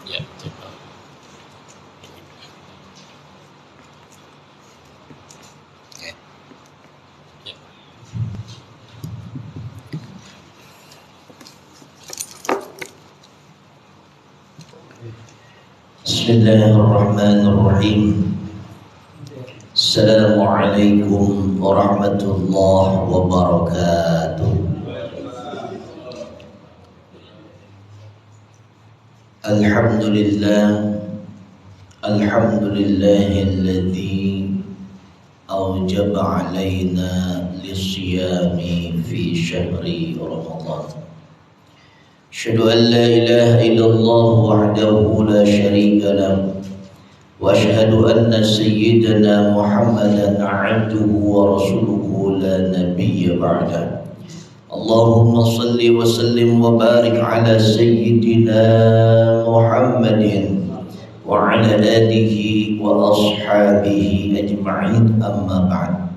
Ya, coba. Oke. Ya. Bismillahirrahmanirrahim. Assalamualaikum warahmatullahi wabarakatuh. Alhamdulillah, alhamdulillahilladzi awjaba alaina lisyami fi syahri Ramadan. Asyhadu an la ilaha illallah wahdahu la syarika lahu wa asyhadu anna sayyidana Muhammadan 'abduhu wa rasuluhu la nabiyya ba'da. Allahumma salli wa sallim wa barik ala sayyidina Muhammadin wa ala alihi wa ashabihi ajma'in, amma ba'd.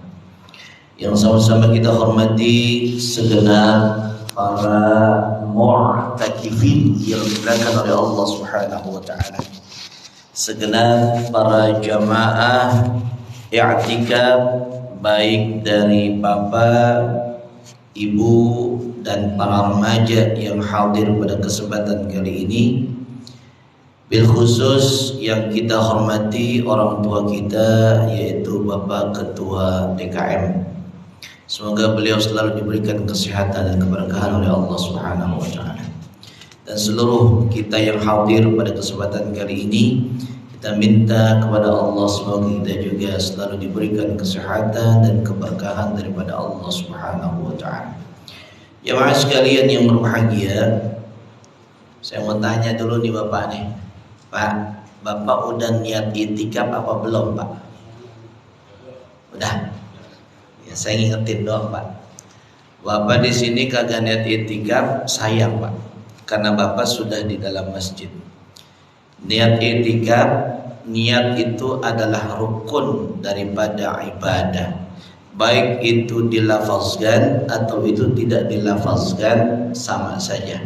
Yang sama-sama kita hormati segenap para mu'takifin yang dimuliakan oleh Allah Subhanahu wa taala. Segenap para jamaah i'tikaf, baik dari bapak, ibu dan para remaja yang hadir pada kesempatan kali ini, bil khusus yang kita hormati orang tua kita yaitu Bapak Ketua DKM. Semoga beliau selalu diberikan kesehatan dan keberkahan oleh Allah Subhanahu wa taala. Dan seluruh kita yang hadir pada kesempatan kali ini, kita minta kepada Allah semoga kita juga selalu diberikan kesehatan dan keberkahan daripada Allah Subhanahu wa taala. Jemaah sekalian yang berbahagia, saya mau tanya dulu nih Bapak nih. Pak, Bapak udah niat itikaf apa belum, Pak? Udah. Ya, saya ngingetin doang, Pak. Bapak di sini kagak niat itikaf, sayang, Pak. Karena Bapak sudah di dalam masjid. Niat itikaf, niat itu adalah rukun daripada ibadah. Baik itu dilafazkan atau itu tidak dilafazkan, sama saja.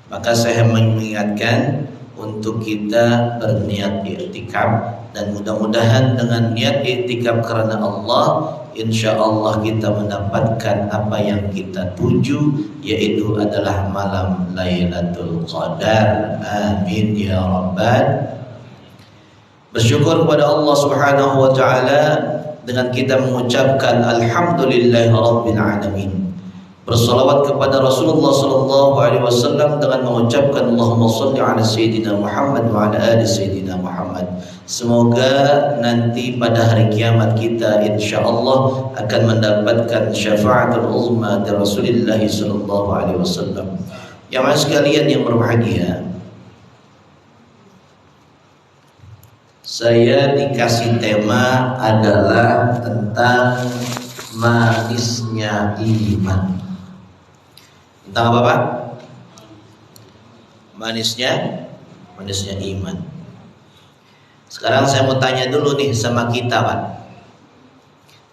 Maka saya mengingatkan untuk kita berniat i'tikaf, dan mudah-mudahan dengan niat i'tikaf karena Allah, insya Allah kita mendapatkan apa yang kita tuju, yaitu adalah malam Lailatul Qadar. Amin ya rabbal. Bersyukur kepada Allah Subhanahu wa taala dengan kita mengucapkan alhamdulillahi rabbil alamin. Bersalawat kepada Rasulullah sallallahu alaihi wasallam dengan mengucapkan Allahumma shalli ala sayyidina Muhammad wa ala ali sayyidina Muhammad. Semoga nanti pada hari kiamat kita insyaallah akan mendapatkan syafaatul uzma dari Rasulullah sallallahu alaihi wasallam. Jamaah sekalian yang berbahagia, saya dikasih tema adalah tentang manisnya iman. Tentang apa, Pak? Manisnya iman. Sekarang saya mau tanya dulu nih sama kita, Pak.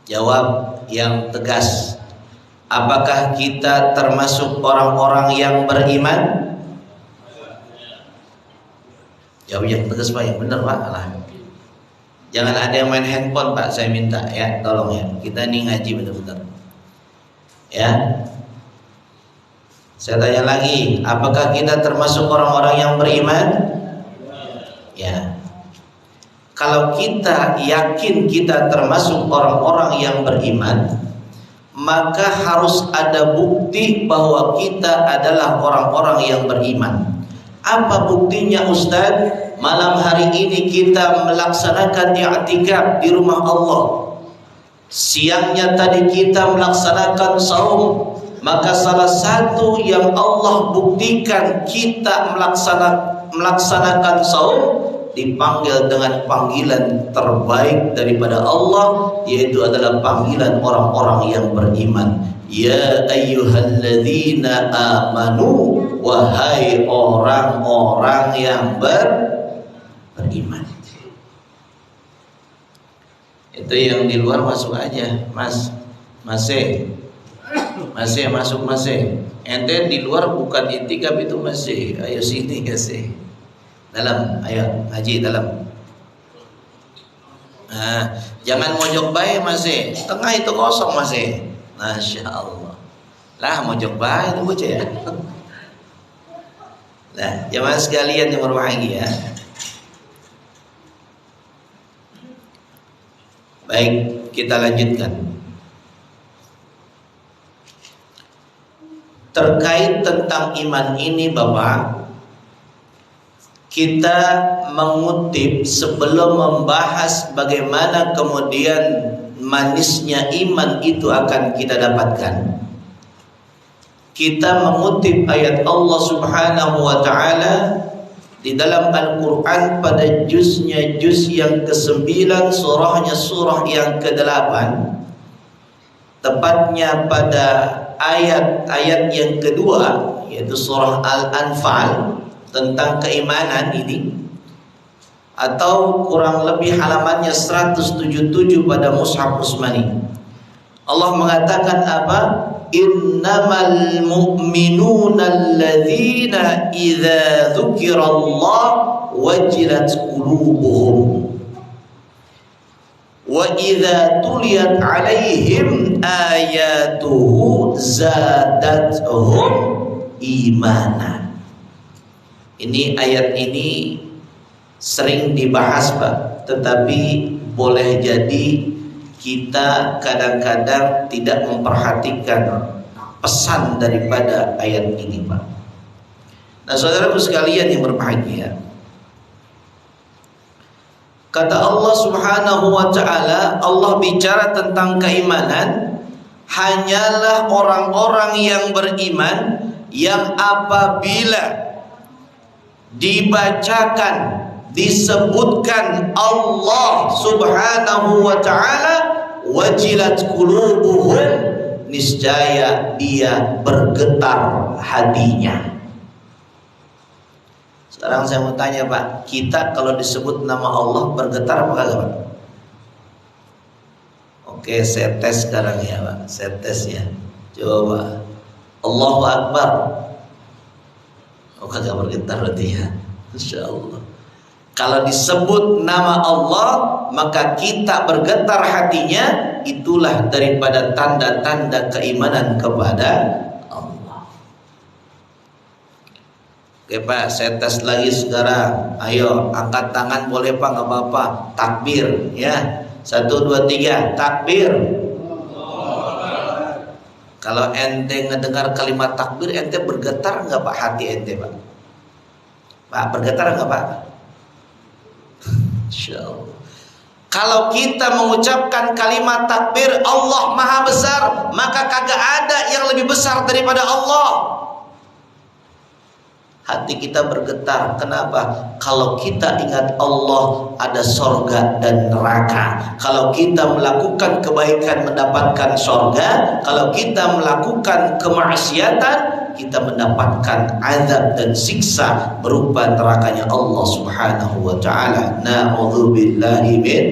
Jawab yang tegas. Apakah kita termasuk orang-orang yang beriman? Jawab yang tegas, Pak, yang benar, Pak. Jangan ada yang main handphone, Pak, saya minta ya, tolong ya. Kita ini ngaji benar-benar. Ya. Saya tanya lagi, apakah kita termasuk orang-orang yang beriman? Ya. Kalau kita yakin kita termasuk orang-orang yang beriman, maka harus ada bukti bahwa kita adalah orang-orang yang beriman. Apa buktinya, Ustaz? Malam hari ini kita melaksanakan i'tikaf di rumah Allah. Siangnya tadi kita melaksanakan saum. Maka salah satu yang Allah buktikan kita melaksanakan saum, dipanggil dengan panggilan terbaik daripada Allah, yaitu adalah panggilan orang-orang yang beriman. Ya ayyuhalladzina amanu, wahai orang-orang yang beriman. Itu yang di luar masuk aja, Mas. Masih masuk masih. Ente di luar bukan i'tikaf itu masih. Ayo sini kasih. Dalam, ayo ngaji dalam. Nah, jangan mojok bae masih, tengah itu kosong masih. Masya Allah. Lah mojok bae itu bocah ya. Nah, jemaah sekalian yang berbahagia. Baik, kita lanjutkan. Terkait tentang iman ini Bapak, kita mengutip sebelum membahas bagaimana kemudian manisnya iman itu akan kita dapatkan. Kita mengutip ayat Allah Subhanahu wa taala di dalam Al-Qur'an pada juz yang ke-9, surahnya surah yang ke-8. Tepatnya pada ayat-ayat yang kedua, yaitu surah Al-Anfal, tentang keimanan ini, atau kurang lebih halamannya 177 pada Mushaf Utsmani. Allah mengatakan apa? Innamal mu'minuna alladzina idza dzukirallah wajilat qulubuhum wa idza tuliyat alaihim ayatuhu zadatuhum imana. Ini ayat ini sering dibahas Pak, tetapi boleh jadi kita kadang-kadang tidak memperhatikan pesan daripada ayat ini Pak. Nah saudaraku sekalian yang berbahagia, kata Allah Subhanahu wa ta'ala, Allah bicara tentang keimanan, hanyalah orang-orang yang beriman yang apabila dibacakan, disebutkan Allah Subhanahu wa ta'ala, wajilat qulubuhum, niscaya dia bergetar hatinya. Sekarang saya mau tanya Pak, kita kalau disebut nama Allah bergetar apa kagak Pak? Oke, saya tes sekarang ya Pak, saya tes ya. Coba Allahu Akbar. Oh kagak bergetar berarti ya. Insya Allah. Kalau disebut nama Allah maka kita bergetar hatinya. Itulah daripada tanda-tanda keimanan kepada Allah. Oke Pak, saya tes lagi sekarang. Ayo angkat tangan boleh Pak, nggak apa-apa. Takbir ya. 1, 2, 3 takbir. Kalau ente ngedengar kalimat takbir, ente bergetar nggak Pak hati ente Pak? Pak bergetar nggak Pak? Insya Allah. Kalau kita mengucapkan kalimat takbir Allah Maha Besar, maka kagak ada yang lebih besar daripada Allah. Hati kita bergetar. Kenapa? Kalau kita ingat Allah, ada sorga dan neraka. Kalau kita melakukan kebaikan mendapatkan sorga, kalau kita melakukan kemaksiatan kita mendapatkan azab dan siksa berupa nerakanya Allah Subhanahu wa ta'ala. Na'udzubillahi min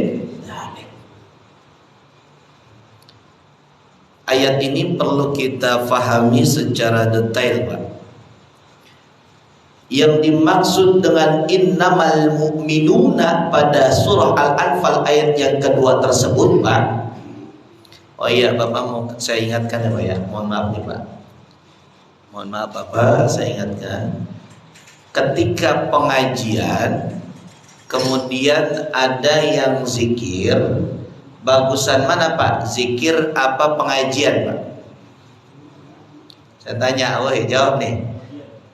dzalik. Ayat ini perlu kita fahami secara detail Pak. Yang dimaksud dengan innamal mu'minuna pada surah Al-Anfal ayat yang kedua tersebut Pak. Oh iya Bapak mau saya ingatkan ya Pak ya. Mohon maaf nih Pak. Mohon maaf Bapak, saya ingatkan. Ketika pengajian kemudian ada yang zikir, bagusan mana Pak? Zikir apa pengajian Pak? Saya tanya, woi jawab nih.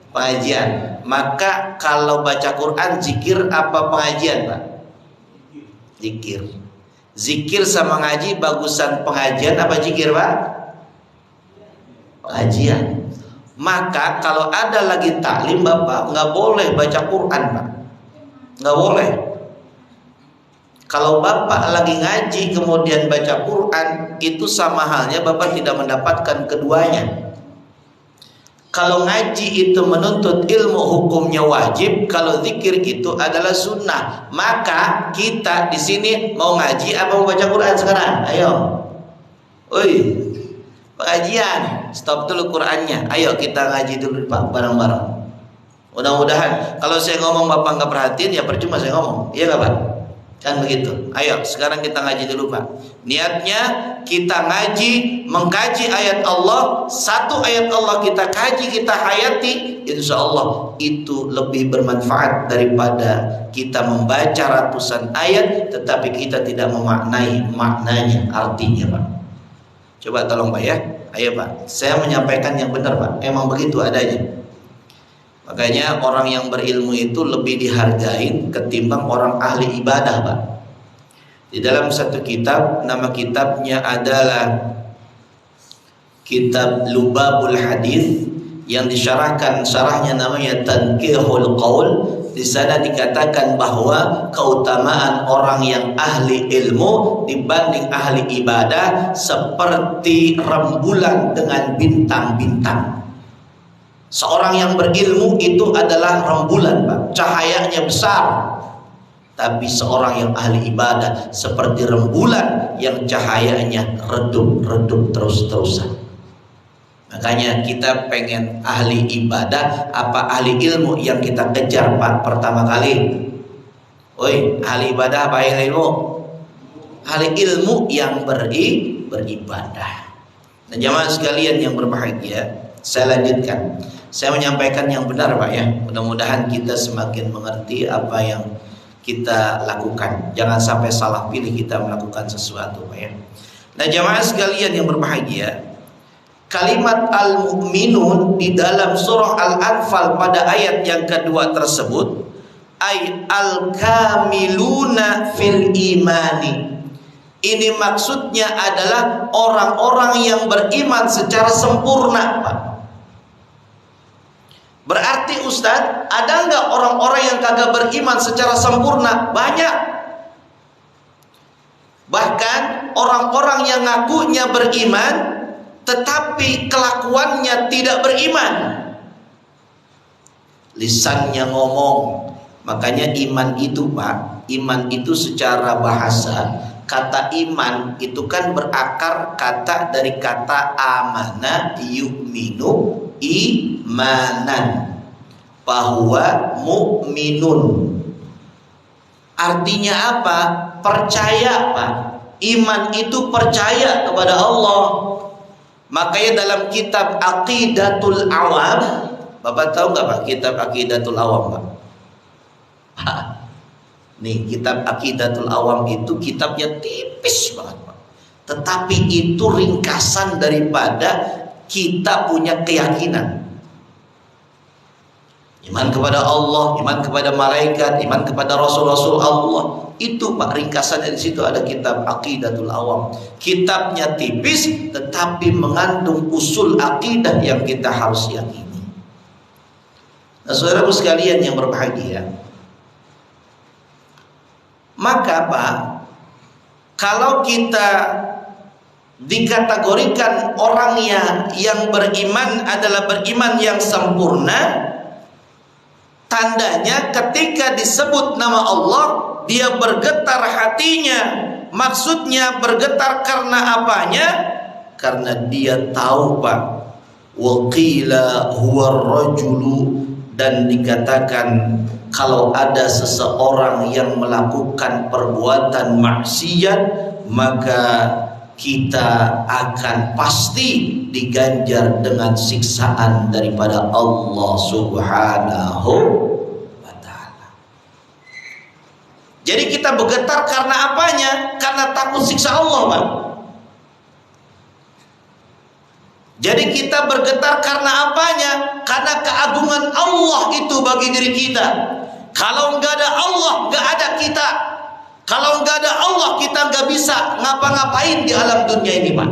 Pengajian. Maka kalau baca Quran zikir apa pengajian Pak? Zikir. Zikir sama ngaji bagusan pengajian apa zikir Pak? Pengajian. Maka kalau ada lagi taklim Bapak nggak boleh baca Quran Pak. Nggak boleh. Kalau Bapak lagi ngaji kemudian baca Quran, itu sama halnya Bapak tidak mendapatkan keduanya. Kalau ngaji itu menuntut ilmu hukumnya wajib, kalau zikir itu adalah sunnah. Maka kita di sini mau ngaji apa mau baca Quran sekarang? Ayo, oi, pengajian. Stop dulu Qurannya. Ayo kita ngaji dulu Pak, bareng-bareng. Mudah-mudahan kalau saya ngomong Bapak nggak perhatiin ya percuma saya ngomong. Iya nggak Pak? Kan begitu. Ayo sekarang kita ngaji dulu Pak. Niatnya kita ngaji, mengkaji ayat Allah. Satu ayat Allah kita kaji, kita hayati, insya Allah itu lebih bermanfaat daripada kita membaca ratusan ayat tetapi kita tidak memaknai maknanya, artinya Pak. Coba tolong Pak ya. Ayo Pak, saya menyampaikan yang benar Pak. Emang begitu adanya. Makanya orang yang berilmu itu lebih dihargai ketimbang orang ahli ibadah Pak. Di dalam satu kitab, nama kitabnya adalah Kitab Lubabul Hadis, yang disyarahkan syarahnya namanya Tanqihul Qaul. Di sana dikatakan bahwa keutamaan orang yang ahli ilmu dibanding ahli ibadah seperti rembulan dengan bintang-bintang. Seorang yang berilmu itu adalah rembulan Pak, cahayanya besar. Tapi seorang yang ahli ibadah seperti rembulan yang cahayanya redup-redup terus-terusan. Makanya kita pengen ahli ibadah apa ahli ilmu yang kita kejar Pak pertama kali? Woi, ahli ibadah apa ahli ilmu? Ahli ilmu yang beribadah. Nah jamaah sekalian yang berbahagia, saya lanjutkan. Saya menyampaikan yang benar Pak ya. Mudah-mudahan kita semakin mengerti apa yang kita lakukan. Jangan sampai salah pilih kita melakukan sesuatu Pak ya. Nah jamaah sekalian yang berbahagia, kalimat al-mu'minun di dalam surah Al-Anfal pada ayat yang kedua tersebut, ay al-kamiluna fil imani. Ini maksudnya adalah orang-orang yang beriman secara sempurna Pak. Berarti Ustadz, ada nggak orang-orang yang kagak beriman secara sempurna? Banyak. Bahkan orang-orang yang ngakunya beriman tetapi kelakuannya tidak beriman. Lisannya ngomong. Makanya iman itu Pak, iman itu secara bahasa, kata iman itu kan berakar kata dari kata amana yu'minu imanan, bahwa mu'minun. Artinya apa? Percaya Pak. Iman itu percaya kepada Allah. Makanya dalam kitab Aqidatul Awam, Bapak tahu nggak Pak kitab Aqidatul Awam Pak? Nih kitab Aqidatul Awam itu kitabnya tipis banget Pak. Tetapi itu ringkasan daripada kita punya keyakinan. Iman kepada Allah, iman kepada malaikat, iman kepada rasul-rasul Allah. Itu Pak ringkasannya, di situ ada kitab Aqidatul Awam. Kitabnya tipis tetapi mengandung usul akidah yang kita harus yakini. Nah, saudaraku sekalian yang berbahagia, maka Pak, kalau kita dikategorikan orangnya yang beriman adalah beriman yang sempurna, tandanya ketika disebut nama Allah dia bergetar hatinya. Maksudnya bergetar karena apanya? Karena dia tahu Pak, waqila huwar rajulu, dan dikatakan kalau ada seseorang yang melakukan perbuatan maksiat maka kita akan pasti diganjar dengan siksaan daripada Allah Subhanahu wa ta'ala. Jadi kita bergetar karena apanya? Karena takut siksa Allah Pak. Jadi kita bergetar karena apanya? Karena keagungan Allah itu bagi diri kita. Kalau nggak ada Allah, nggak ada kita. Kalau nggak ada Allah, kita nggak bisa ngapa-ngapain di alam dunia ini Pak.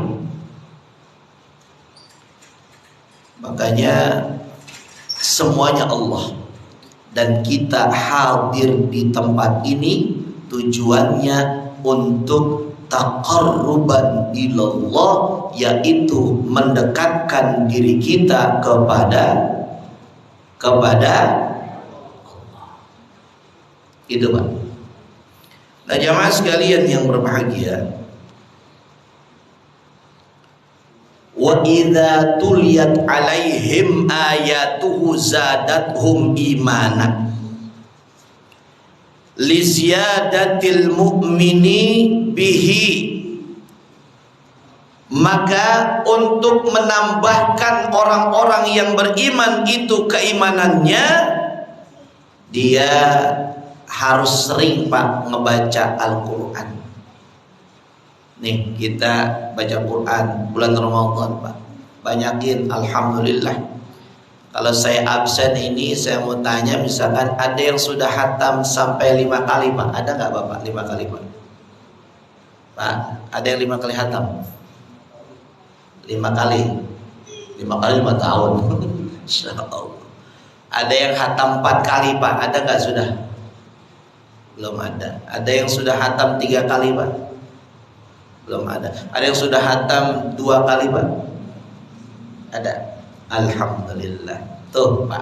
Makanya semuanya Allah. Dan kita hadir di tempat ini tujuannya untuk taqarruban ilallah, yaitu mendekatkan diri kita kepada Allah. Itu Pak. Nah jamaah sekalian yang berbahagia, Wa idza tuliyat alaihim ayatuhu zadathum imana. Li ziyadatil mu'mini bihi. Maka untuk menambahkan orang-orang yang beriman itu keimanannya, dia harus sering Pak ngebaca Al-Quran. Nih kita baca Quran bulan Ramadan Pak, banyakin alhamdulillah. Kalau saya absen ini, saya mau tanya, misalkan ada yang sudah hatam sampai 5 kali Pak, ada nggak Bapak 5 kali Pak? Pak, ada yang 5 kali hatam? 5 kali 5 tahun. Insya Allah. Ada yang hatam 4 kali Pak, ada nggak sudah? Belum ada. Ada yang sudah hatam 3 kali Pak? Belum ada. Ada yang sudah hatam 2 kali Pak? Ada. Alhamdulillah. Tuh Pak.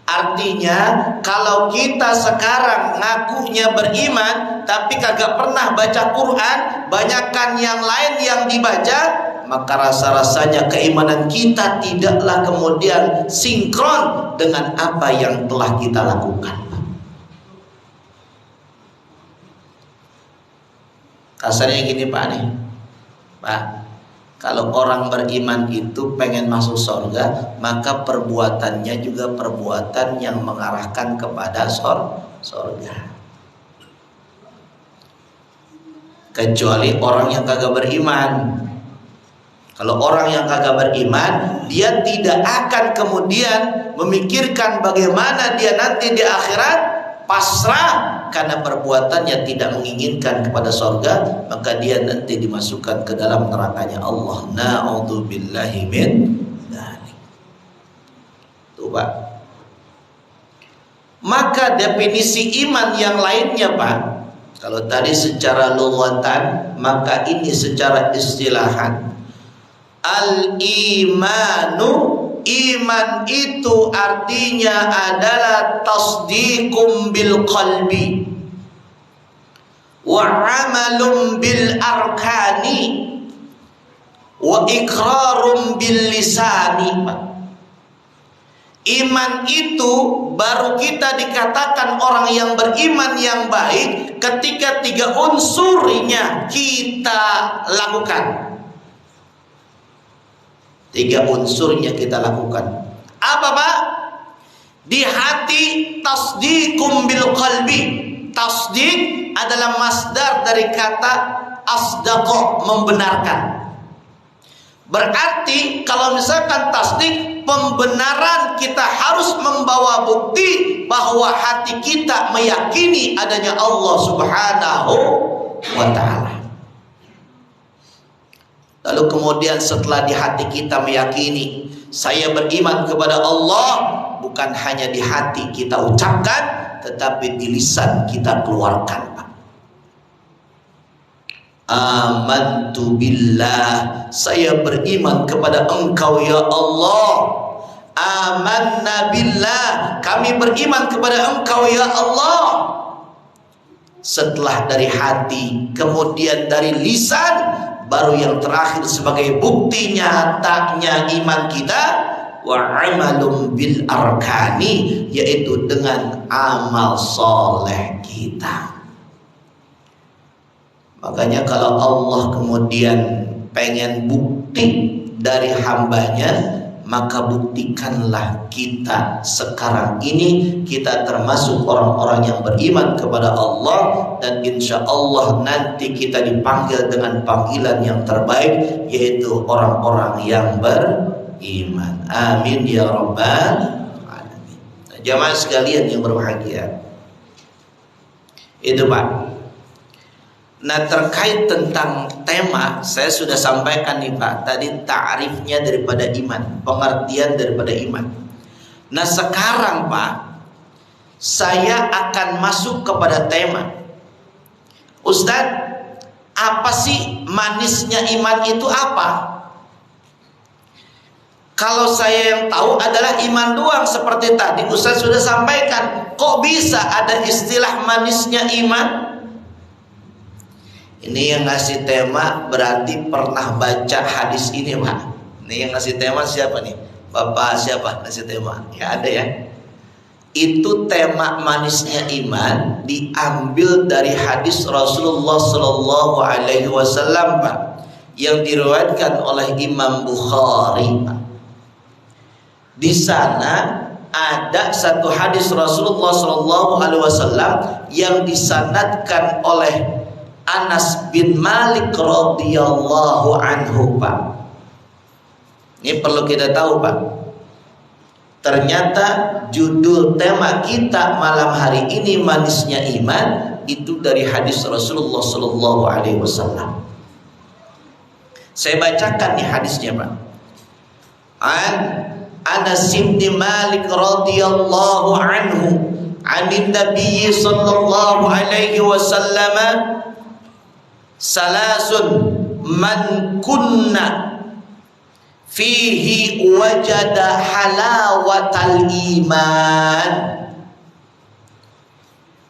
Artinya kalau kita sekarang ngakunya beriman tapi kagak pernah baca Quran, banyakkan yang lain yang dibaca, maka rasa-rasanya keimanan kita tidaklah kemudian sinkron dengan apa yang telah kita lakukan. Kasarnya gini Pak nih, Pak, kalau orang beriman itu pengen masuk surga, maka perbuatannya juga perbuatan yang mengarahkan kepada surga. Kecuali orang yang kagak beriman. Kalau orang yang kagak beriman, dia tidak akan kemudian memikirkan bagaimana dia nanti di akhirat pasrah karena perbuatannya tidak menginginkan kepada surga, maka dia nanti dimasukkan ke dalam nerakanya Allah. Na'udzubillahi min dzalik. Tuh Pak. Maka definisi iman yang lainnya Pak, kalau tadi secara lughatan, maka ini secara istilahan. Al-imanu, iman itu artinya adalah tasdiqum bil qalbi wa amalum bil arkani wa iqrarum bil lisani. Iman itu baru kita dikatakan orang yang beriman yang baik ketika 3 unsurnya kita lakukan. 3 unsurnya kita lakukan. Apa Pak? Di hati tasdiqum bil qalbi. Tasdiq adalah masdar dari kata asdaqa, membenarkan. Berarti kalau misalkan tasdik, pembenaran, kita harus membawa bukti bahwa hati kita meyakini adanya Allah Subhanahu wa ta'ala. Lalu kemudian setelah di hati kita meyakini saya beriman kepada Allah, bukan hanya di hati kita ucapkan, tetapi di lisan kita keluarkan. Amantu billah, saya beriman kepada Engkau ya Allah. Amanna billah, kami beriman kepada Engkau ya Allah. Setelah dari hati, kemudian dari lisan, baru yang terakhir sebagai bukti nyatanya iman kita, wa amalum bil arkani, yaitu dengan amal soleh kita. Makanya kalau Allah kemudian pengen bukti dari hambanya, maka buktikanlah kita sekarang ini kita termasuk orang-orang yang beriman kepada Allah, dan insya Allah nanti kita dipanggil dengan panggilan yang terbaik, yaitu orang-orang yang beriman. Amin ya rabbal alamin. Jamaah sekalian yang berbahagia, itu Pak. Nah, terkait tentang tema, saya sudah sampaikan nih Pak, tadi ta'rifnya daripada iman, pengertian daripada iman. Nah sekarang Pak, saya akan masuk kepada tema. Ustadz, apa sih manisnya iman itu apa? Kalau saya yang tahu adalah iman doang, seperti tadi Ustadz sudah sampaikan. Kok bisa ada istilah manisnya iman? Ini yang ngasih tema berarti pernah baca hadis ini Pak. Nih yang ngasih tema siapa nih? Bapak siapa ngasih tema? Ya ada ya. Itu tema manisnya iman diambil dari hadis Rasulullah Sallallahu Alaihi Wasallam, Pak, yang diriwayatkan oleh Imam Bukhari, Pak. Di sana ada satu hadis Rasulullah Sallallahu Alaihi Wasallam yang disanadkan oleh Anas bin Malik radhiyallahu anhu, Pak. Ini perlu kita tahu, Pak. Ternyata judul tema kita malam hari ini manisnya iman itu dari hadis Rasulullah Sallallahu Alaihi Wasallam. Saya bacakan nih hadisnya, Pak. An Anas bin Malik radhiyallahu anhu, anin Nabi sallallahu alaihi wasallam, salasun man kunna fihi wajada halawatal iman.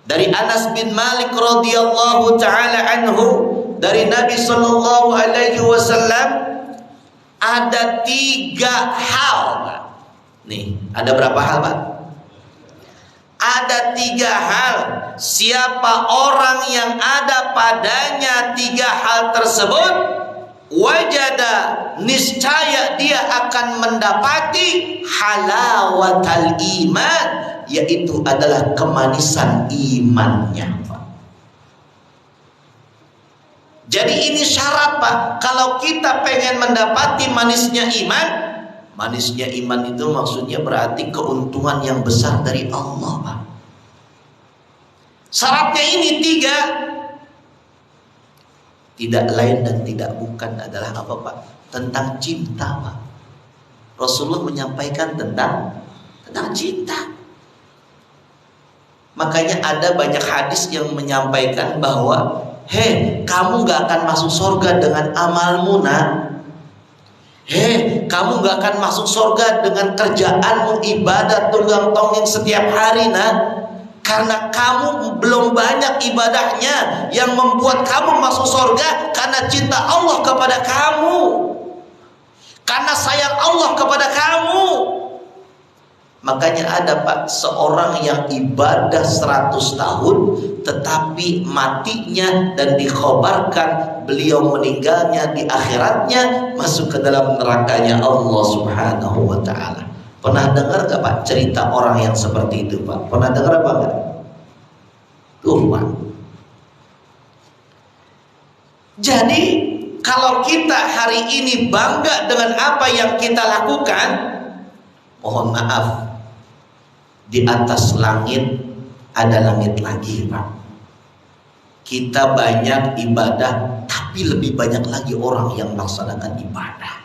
Dari Anas bin Malik radhiyallahu taala anhu, dari Nabi sallallahu alaihi wasallam, ada 3 hal, Pak. Nih, ada berapa hal, Pak? Ada 3 hal. Siapa orang yang ada padanya 3 hal tersebut, wajada, niscaya dia akan mendapati halawatal iman, yaitu adalah kemanisan imannya, Pak. Jadi ini syarat, Pak. Kalau kita pengen mendapati manisnya iman, manisnya iman itu maksudnya berarti keuntungan yang besar dari Allah, Pak. Syaratnya ini 3. Tidak lain dan tidak bukan adalah apa, Pak? Tentang cinta, Pak. Rasulullah menyampaikan tentang cinta. Makanya ada banyak hadis yang menyampaikan bahwa, hei, kamu gak akan masuk surga dengan amalmu, nak. Hei, kamu gak akan masuk surga dengan kerjaanmu ibadah tunggang tonggeng setiap hari, nak. Karena kamu belum banyak ibadahnya yang membuat kamu masuk surga, karena cinta Allah kepada kamu, karena sayang Allah kepada kamu. Makanya ada, Pak, seorang yang ibadah 100 tahun tetapi matinya dan dikhabarkan beliau meninggalnya di akhiratnya masuk ke dalam nerakanya Allah Subhanahu wa ta'ala. Pernah dengar gak, Pak, cerita orang yang seperti itu, Pak? Pernah dengar apa enggak? Tuh, Pak. Jadi kalau kita hari ini bangga dengan apa yang kita lakukan, mohon maaf, di atas langit ada langit lagi, Pak. Kita banyak ibadah, tapi lebih banyak lagi orang yang melaksanakan ibadah.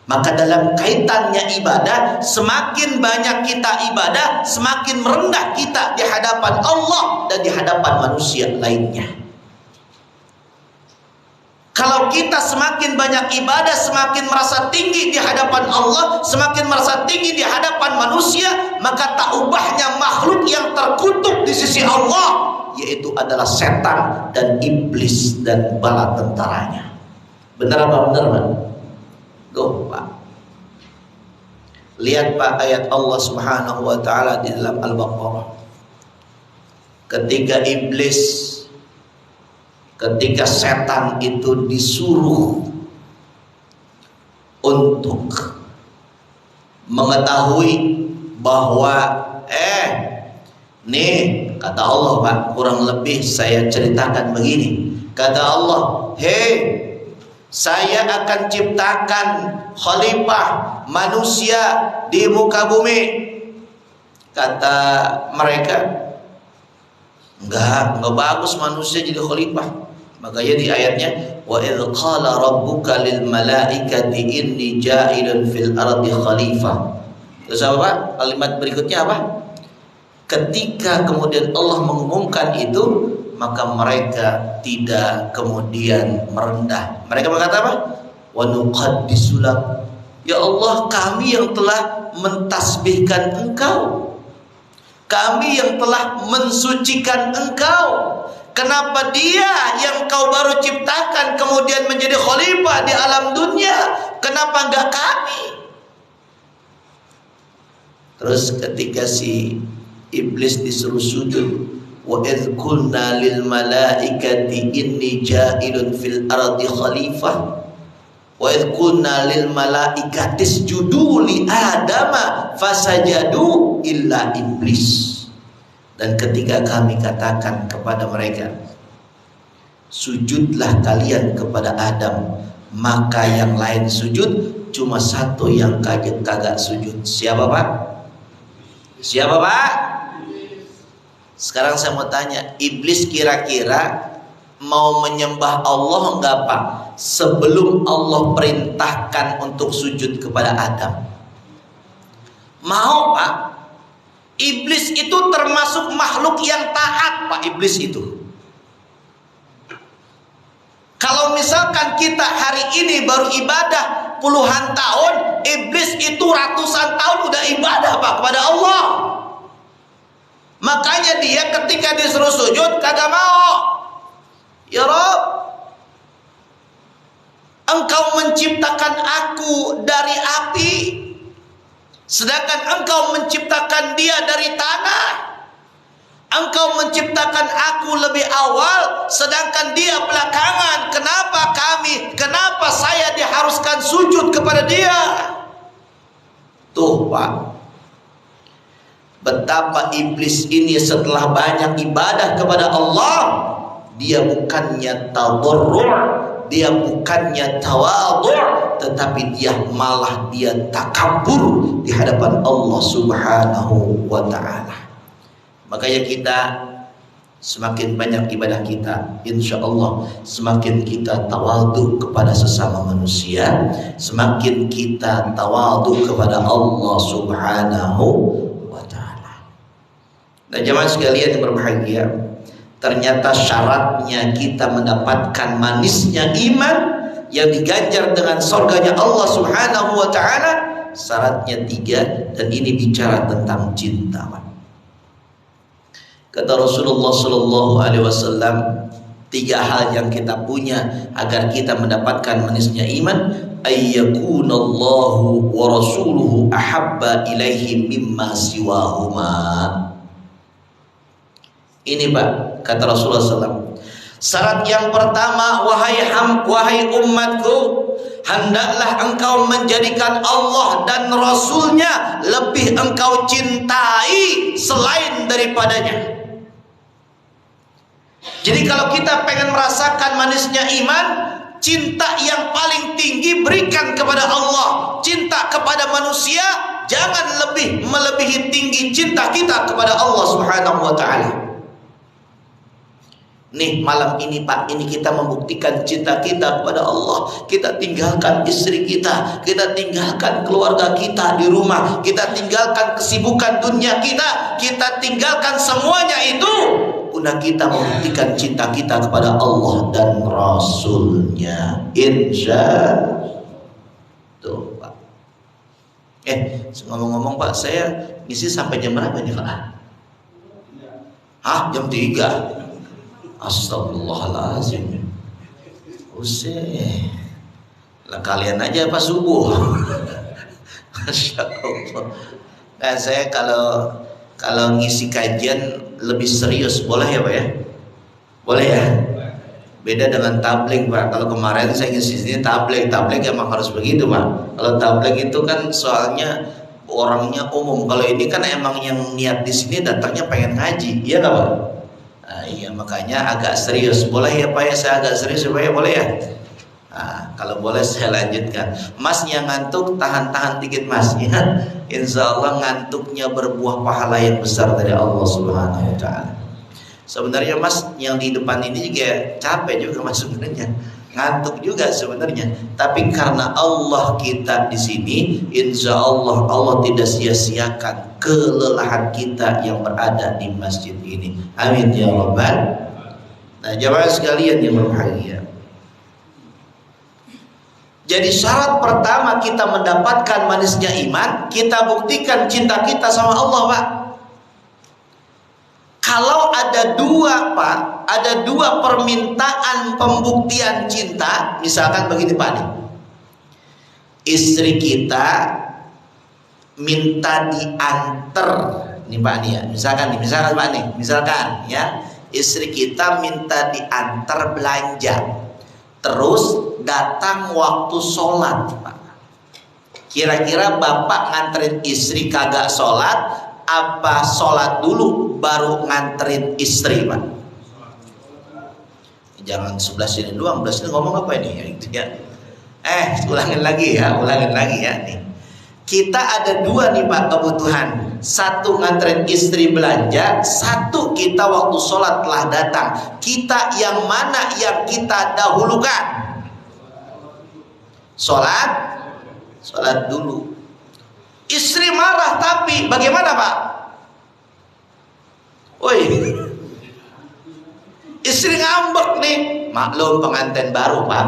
Maka dalam kaitannya ibadah, semakin banyak kita ibadah, semakin merendah kita di hadapan Allah dan di hadapan manusia lainnya. Kalau kita semakin banyak ibadah, semakin merasa tinggi di hadapan Allah, semakin merasa tinggi di hadapan manusia, maka tak ubahnya makhluk yang terkutuk di sisi Allah, yaitu adalah setan dan iblis dan bala tentaranya. Benar apa benar, Pak? Go, Pak. Lihat, Pak, ayat Allah Subhanahu wa ta'ala di dalam Al-Baqarah. Ketika setan itu disuruh untuk mengetahui bahwa nih, kata Allah, Pak, kurang lebih saya ceritakan begini. Kata Allah, hei, saya akan ciptakan khalifah manusia di muka bumi. Kata mereka, enggak bagus manusia jadi khalifah. Makanya di ayatnya, wa idz qala rabbuka lil malaikati inni ja'ilun fil ardi khalifah. Terus apa, Pak? Kalimat berikutnya apa? Ketika kemudian Allah mengumumkan itu, maka mereka tidak kemudian merendah. Mereka berkata apa? Wa nuqaddisulah. Ya Allah, kami yang telah mentasbihkan Engkau, kami yang telah mensucikan Engkau, Kenapa dia yang kau baru ciptakan kemudian menjadi khalifah di alam dunia? Kenapa enggak kami? Terus ketika si iblis disuruh sujud, wa idz qulna lil malaikati inni ja'ilun fil ardi khalifah, wa idz qulna lil malaikati isjudu li adama fasajadu illa iblis. Dan ketika kami katakan kepada mereka, sujudlah kalian kepada Adam, maka yang lain sujud, cuma satu yang kagak sujud. Siapa Pak? Siapa Pak? Sekarang saya mau tanya, iblis kira-kira mau menyembah Allah enggak Pak? Sebelum Allah perintahkan untuk sujud kepada Adam. Mau Pak? Iblis itu termasuk makhluk yang taat Pak, iblis itu. Kalau misalkan kita hari ini baru ibadah puluhan tahun, iblis itu ratusan tahun udah ibadah Pak kepada Allah. Makanya dia ketika disuruh sujud kagak mau. Ya Rabb, Engkau menciptakan aku dari api, sedangkan Engkau menciptakan dia dari tanah. Engkau menciptakan aku lebih awal, sedangkan dia belakangan. Kenapa saya diharuskan sujud kepada dia? Tuh Pak, betapa iblis ini setelah banyak ibadah kepada Allah, dia bukannya tadarru', dia bukannya tawadhu', tetapi dia malah dia takabur di hadapan Allah Subhanahu wa ta'ala. Makanya kita semakin banyak ibadah kita, insya Allah semakin kita tawadhu kepada sesama manusia, semakin kita tawadhu kepada Allah Subhanahu wa ta'ala. Dan jemaah sekalian yang berbahagia, ternyata syaratnya kita mendapatkan manisnya iman yang diganjar dengan surganya Allah Subhanahu wa ta'ala, syaratnya 3, dan ini bicara tentang cinta. Kata Rasulullah sallallahu alaihi wasallam, 3 hal yang kita punya agar kita mendapatkan manisnya iman: ayyakunallahu wa rasuluhu ahabba ilaihi mimma siwahuma. Ini Pak, kata Rasulullah SAW, syarat yang pertama, wahai umatku, hendaklah engkau menjadikan Allah dan Rasulnya lebih engkau cintai selain daripadanya. Jadi kalau kita pengen merasakan manisnya iman, cinta yang paling tinggi berikan kepada Allah. Cinta kepada manusia jangan lebih melebihi tinggi cinta kita kepada Allah Subhanahu wa ta'ala. Nih malam ini Pak, ini kita membuktikan cinta kita kepada Allah. Kita tinggalkan istri kita, kita tinggalkan keluarga kita di rumah, kita tinggalkan kesibukan dunia kita, kita tinggalkan semuanya itu, guna kita membuktikan cinta kita kepada Allah dan Rasulnya. Insya tuh Pak. Ngomong-ngomong Pak, saya ngisi sampai jam berapa nih Pak? Hah? Jam 3. Astagfirullahaladzim. Usai lah kalian aja pas subuh. Masya Allah. Nah, saya kalau ngisi kajian lebih serius boleh ya Pak ya? Boleh ya? Beda dengan tabligh Pak. Kalau kemarin saya ngisi sini tabligh emang harus begitu Pak. Kalau tabligh itu kan soalnya orangnya umum. Kalau ini kan emang yang niat di sini datangnya pengen ngaji, iya nggak Pak? Nah, iya makanya agak serius. Boleh ya Pak ya, saya agak serius Pak ya, boleh ya? Nah, kalau boleh saya lanjutkan. Mas yang ngantuk tahan-tahan dikit Mas ya. Insya Allah ngantuknya berbuah pahala yang besar dari Allah Subhanahu wa ta'ala. Sebenarnya Mas yang di depan ini juga capek juga Mas sebenarnya. Ngantuk juga sebenarnya. Tapi karena Allah kita di sini, insya Allah Allah tidak sia-siakan kelelahan kita yang berada di masjid ini. Amin ya Rabbal. Nah, jemaah sekalian yang berbahagia. Jadi syarat pertama kita mendapatkan manisnya iman, kita buktikan cinta kita sama Allah Pak. Kalau ada dua Pak, ada dua permintaan pembuktian cinta, misalkan begini Pak nih, istri kita minta diantar nih Pak nih ya, misalkan Pak nih, misalkan ya, istri kita minta diantar belanja, terus datang waktu sholat Pak. Kira-kira Bapak nganterin istri kagak sholat, apa sholat dulu baru nganterin istri Pak? Jangan sebelah sini doang, sebelah sini ngomong apa ini ya, gitu ya. Ulangin lagi ya nih. Kita ada dua nih Pak kebutuhan. Satu nganterin istri belanja, satu kita waktu sholat telah datang. Kita yang mana yang kita dahulukan? Sholat dulu. Istri marah, tapi bagaimana Pak? Woi, istri ngambek nih. Maklum pengantin baru Pak,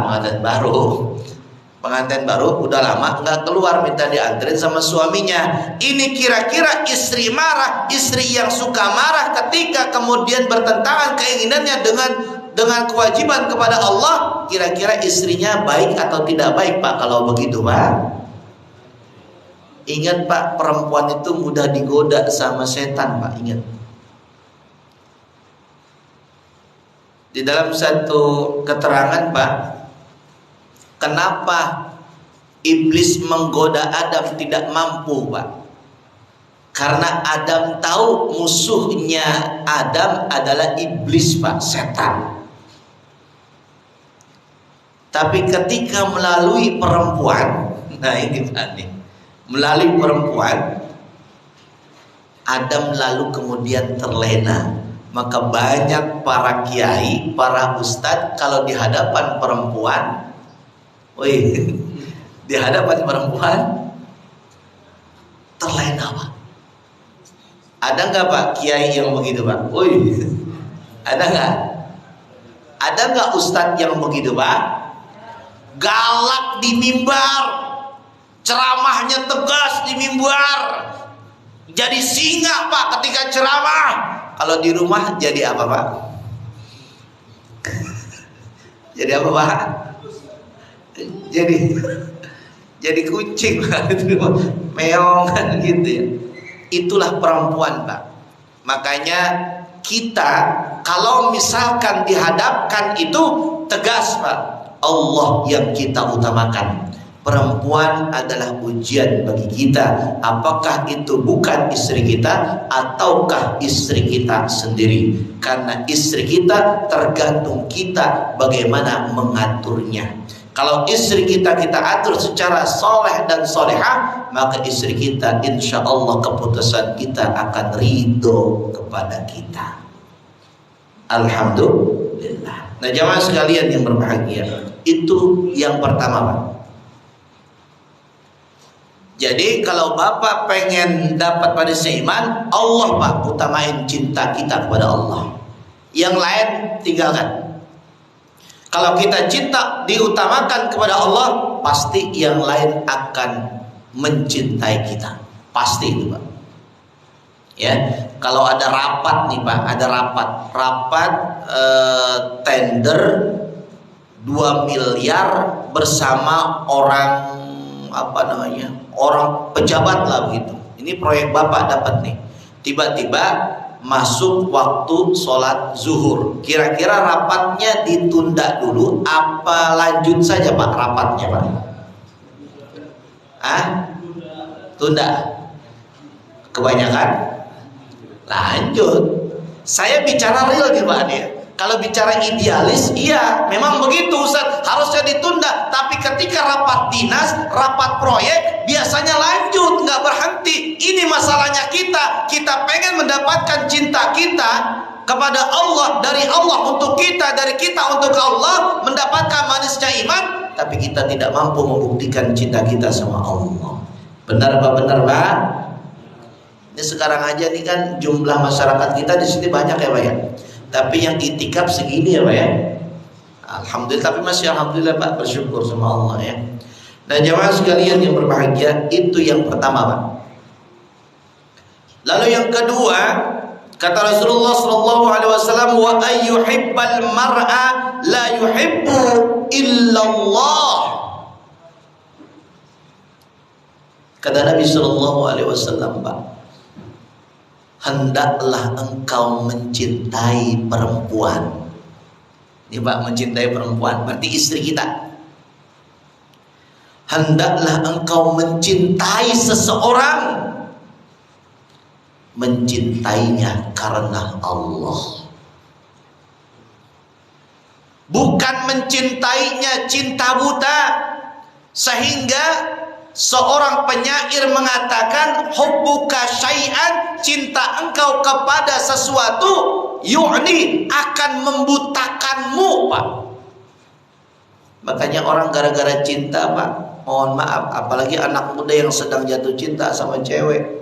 pengantin baru udah lama nggak keluar, minta dianterin sama suaminya. Ini kira-kira istri marah, istri yang suka marah ketika kemudian bertentangan keinginannya dengan kewajiban kepada Allah. Kira-kira istrinya baik atau tidak baik Pak kalau begitu Pak? Ingat Pak, perempuan itu mudah digoda sama setan Pak, ingat. Di dalam satu keterangan Pak, kenapa iblis menggoda Adam tidak mampu Pak? Karena Adam tahu musuhnya Adam adalah iblis Pak, setan. Tapi ketika melalui perempuan, nah ini Pak nih, melalui perempuan, Adam lalu kemudian terlena. Maka banyak para kiai, para ustadz kalau di hadapan perempuan, di hadapan perempuan terlena Pak. Ada nggak Pak kiai yang begitu Pak? Ada nggak? Ada nggak ustadz yang begitu Pak? Galak di mimbar, ceramahnya tegas di mimbar, jadi singa Pak ketika ceramah. Kalau di rumah jadi apa Pak? Jadi apa Pak? Jadi kucing Pak, meong kan gitu ya. Itulah perempuan Pak. Makanya kita kalau misalkan dihadapkan itu tegas Pak, Allah yang kita utamakan. Perempuan adalah ujian bagi kita. Apakah itu bukan istri kita ataukah istri kita sendiri? Karena istri kita tergantung kita bagaimana mengaturnya. Kalau istri kita atur secara soleh dan solehah, maka istri kita insya Allah keputusan kita akan ridho kepada kita. Alhamdulillah. Nah jamaah sekalian yang berbahagia, itu yang pertama Pak. Jadi kalau Bapak pengen dapat pada seiman, Allah Pak, utamain cinta kita kepada Allah. Yang lain tinggalkan. Kalau kita cinta diutamakan kepada Allah, pasti yang lain akan mencintai kita. Pasti itu Pak. Ya, kalau ada rapat nih Pak, ada rapat tender 2 miliar bersama orang orang pejabat lah begitu. Ini proyek Bapak dapat nih. Tiba-tiba masuk waktu sholat zuhur. Kira-kira rapatnya ditunda dulu apa lanjut saja Pak rapatnya Pak? Tunda. Kebanyakan lanjut. Saya bicara real gitu Pak ya. Kalau bicara idealis, iya memang begitu Ustaz, harusnya ditunda. Tapi ketika rapat dinas, rapat proyek, biasanya lanjut, nggak berhenti. Ini masalahnya kita pengen mendapatkan cinta kita kepada Allah, dari Allah untuk kita, dari kita untuk Allah, mendapatkan manisnya iman. Tapi kita tidak mampu membuktikan cinta kita sama Allah. Benar Pak? Ini sekarang aja nih kan jumlah masyarakat kita di sini banyak ya Pak ya. Tapi yang itikaf segini ya Pak ya. Alhamdulillah, tapi masih alhamdulillah Pak, bersyukur sama Allah ya. Dan jamaah sekalian yang berbahagia, itu yang pertama Pak. Lalu yang kedua, Kata Rasulullah sallallahu alaihi wasallam, wa ayyuhibbal mar'a la yuhibbu illallah. Kata Nabi sallallahu alaihi wasallam, Pak, hendaklah engkau mencintai perempuan. Ini Pak, mencintai perempuan berarti istri kita. Hendaklah engkau mencintai seseorang, mencintainya karena Allah. Bukan mencintainya cinta buta, sehingga seorang penyair mengatakan, hubbuka syai'an, cinta engkau kepada sesuatu, yu'ni, akan membutakanmu, Pak. Makanya orang gara-gara cinta, Pak, mohon maaf, apalagi anak muda yang sedang jatuh cinta sama cewek,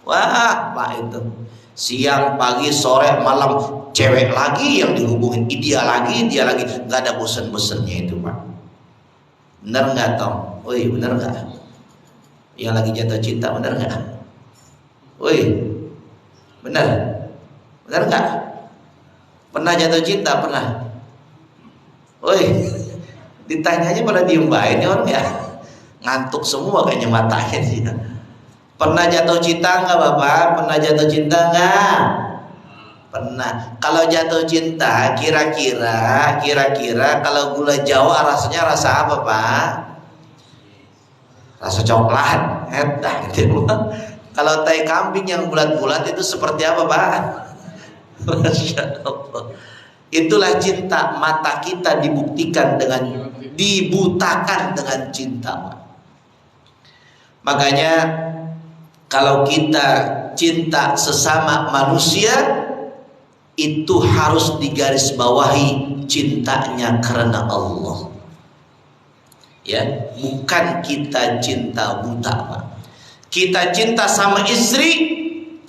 wah, Pak, itu siang, pagi, sore, malam, cewek lagi yang dihubungin, dia lagi, nggak ada bosen-bosennya itu, Pak. Bener nggak, Tom? Woi, bener nggak? Yang lagi jatuh cinta, bener nggak? Woi, bener nggak? Pernah jatuh cinta, pernah? Woi, ditanyanya pada diem baik ini orang ya, ngantuk semua kayaknya matanya sih. Pernah jatuh cinta nggak, Bapak? Pernah jatuh cinta nggak? Pernah. Kalau jatuh cinta, kira-kira kalau gula Jawa rasanya rasa apa, Pak? Rasa coklat. Gitu. Kalau tai kambing yang bulat-bulat itu seperti apa, Pak? Masya Allah. Itulah cinta. Mata kita dibutakan dengan cinta, Pak. Makanya kalau kita cinta sesama manusia, itu harus digarisbawahi cintanya karena Allah. Ya, bukan kita cinta buta, Pak. Kita cinta sama istri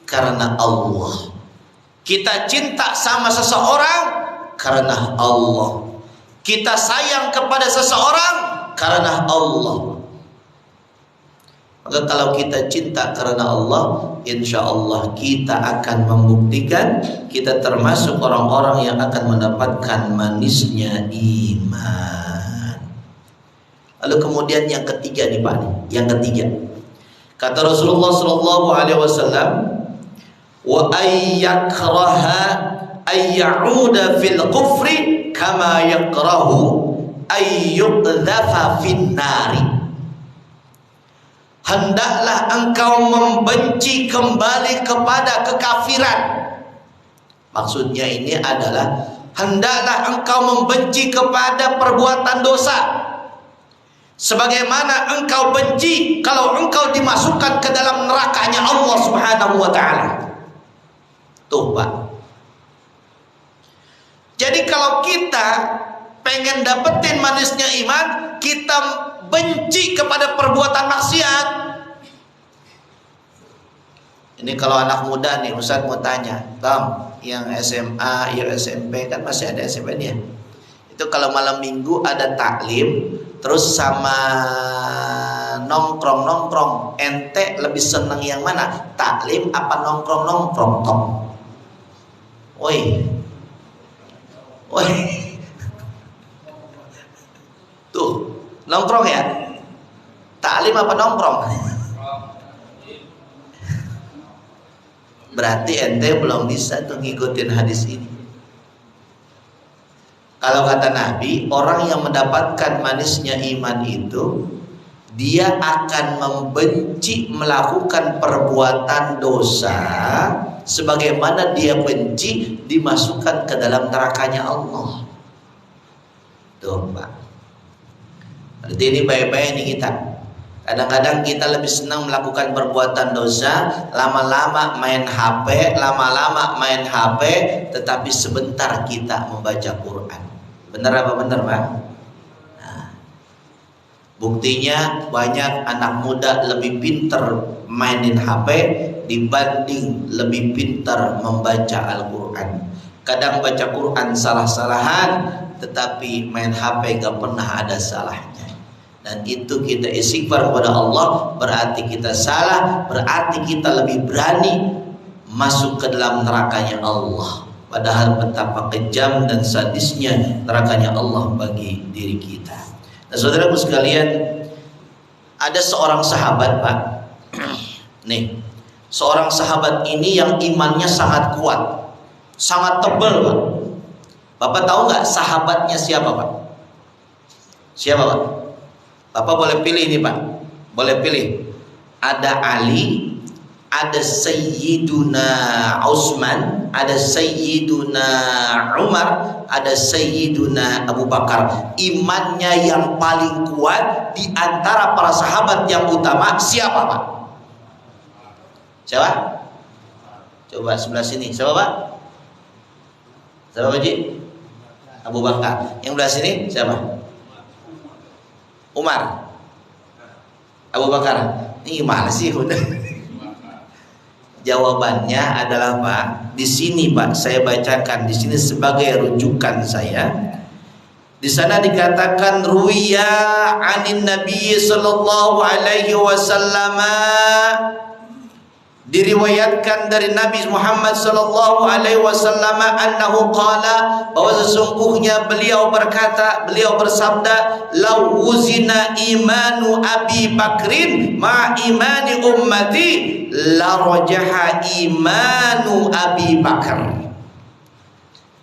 karena Allah. Kita cinta sama seseorang karena Allah. Kita sayang kepada seseorang karena Allah. Maka kalau kita cinta karena Allah, insya Allah kita akan membuktikan kita termasuk orang-orang yang akan mendapatkan manisnya iman. Lalu kemudian yang ketiga nih, Pak, yang ketiga, kata Rasulullah sallallahu alaihi wasallam, wa ayyakraha ayyauda fil kufri kama yakrahu ayyudzafa fin nari. Hendaklah engkau membenci kembali kepada kekafiran. Maksudnya ini adalah hendaklah engkau membenci kepada perbuatan dosa, sebagaimana engkau benci kalau engkau dimasukkan ke dalam nerakanya Allah Subhanahu wa ta'ala. Tuh, Pak. Jadi kalau kita pengen dapetin manisnya iman, kita benci kepada perbuatan maksiat. Ini kalau anak muda nih, Ustaz mau tanya, Tom, yang SMA, yang SMP, kan masih ada SMP nih ya. Itu kalau malam minggu ada taklim, terus sama nongkrong, ente lebih seneng yang mana? Taklim apa nongkrong, Tom? Woi, tuh nongkrong ya? Taklim apa nongkrong? Berarti ente belum bisa tuh ngikutin hadis ini. Kalau kata Nabi, orang yang mendapatkan manisnya iman itu, dia akan membenci melakukan perbuatan dosa sebagaimana dia benci dimasukkan ke dalam nerakanya Allah. Tuh, Pak. Berarti ini baik-baik nih kita. Kadang-kadang kita lebih senang melakukan perbuatan dosa, lama-lama main HP, tetapi sebentar kita membaca Quran. Benar apa benar, Pak? Nah, buktinya banyak anak muda lebih pintar mainin HP dibanding lebih pintar membaca Al-Quran. Kadang baca Quran salah-salahan, tetapi main HP gak pernah ada salahnya. Dan itu kita istighfar kepada Allah, berarti kita salah, berarti kita lebih berani masuk ke dalam nerakanya Allah. Padahal betapa kejam dan sadisnya nerakanya Allah bagi diri kita. Nah, saudaraku sekalian, ada seorang sahabat, Pak. Nih, seorang sahabat ini yang imannya sangat kuat, sangat tebal, Pak. Bapak tahu nggak sahabatnya siapa, Pak? Siapa, Pak? Bapak boleh pilih ini, Pak. Boleh pilih. Ada Ali, ada Sayyiduna Utsman, ada Sayyiduna Umar, ada Sayyiduna Abu Bakar. Imannya yang paling kuat di antara para sahabat yang utama siapa, Pak? Siapa? Coba sebelah sini. Siapa, Pak? Siapa, Pak Ji? Abu Bakar. Yang sebelah sini siapa? Umar. Abu Bakar. Ini gimana sih? Jawabannya adalah, Pak, di sini, Pak, saya bacakan di sini sebagai rujukan saya. Di sana dikatakan ruwiya 'anin Nabi sallallahu alaihi wasallam, diriwayatkan dari Nabi Muhammad sallallahu alaihi wasallam annahu qala, bahwa sesungguhnya beliau berkata, beliau bersabda, law wuzina imanu Abi Bakrin ma imani ummati la rajaha imanu Abi Bakar.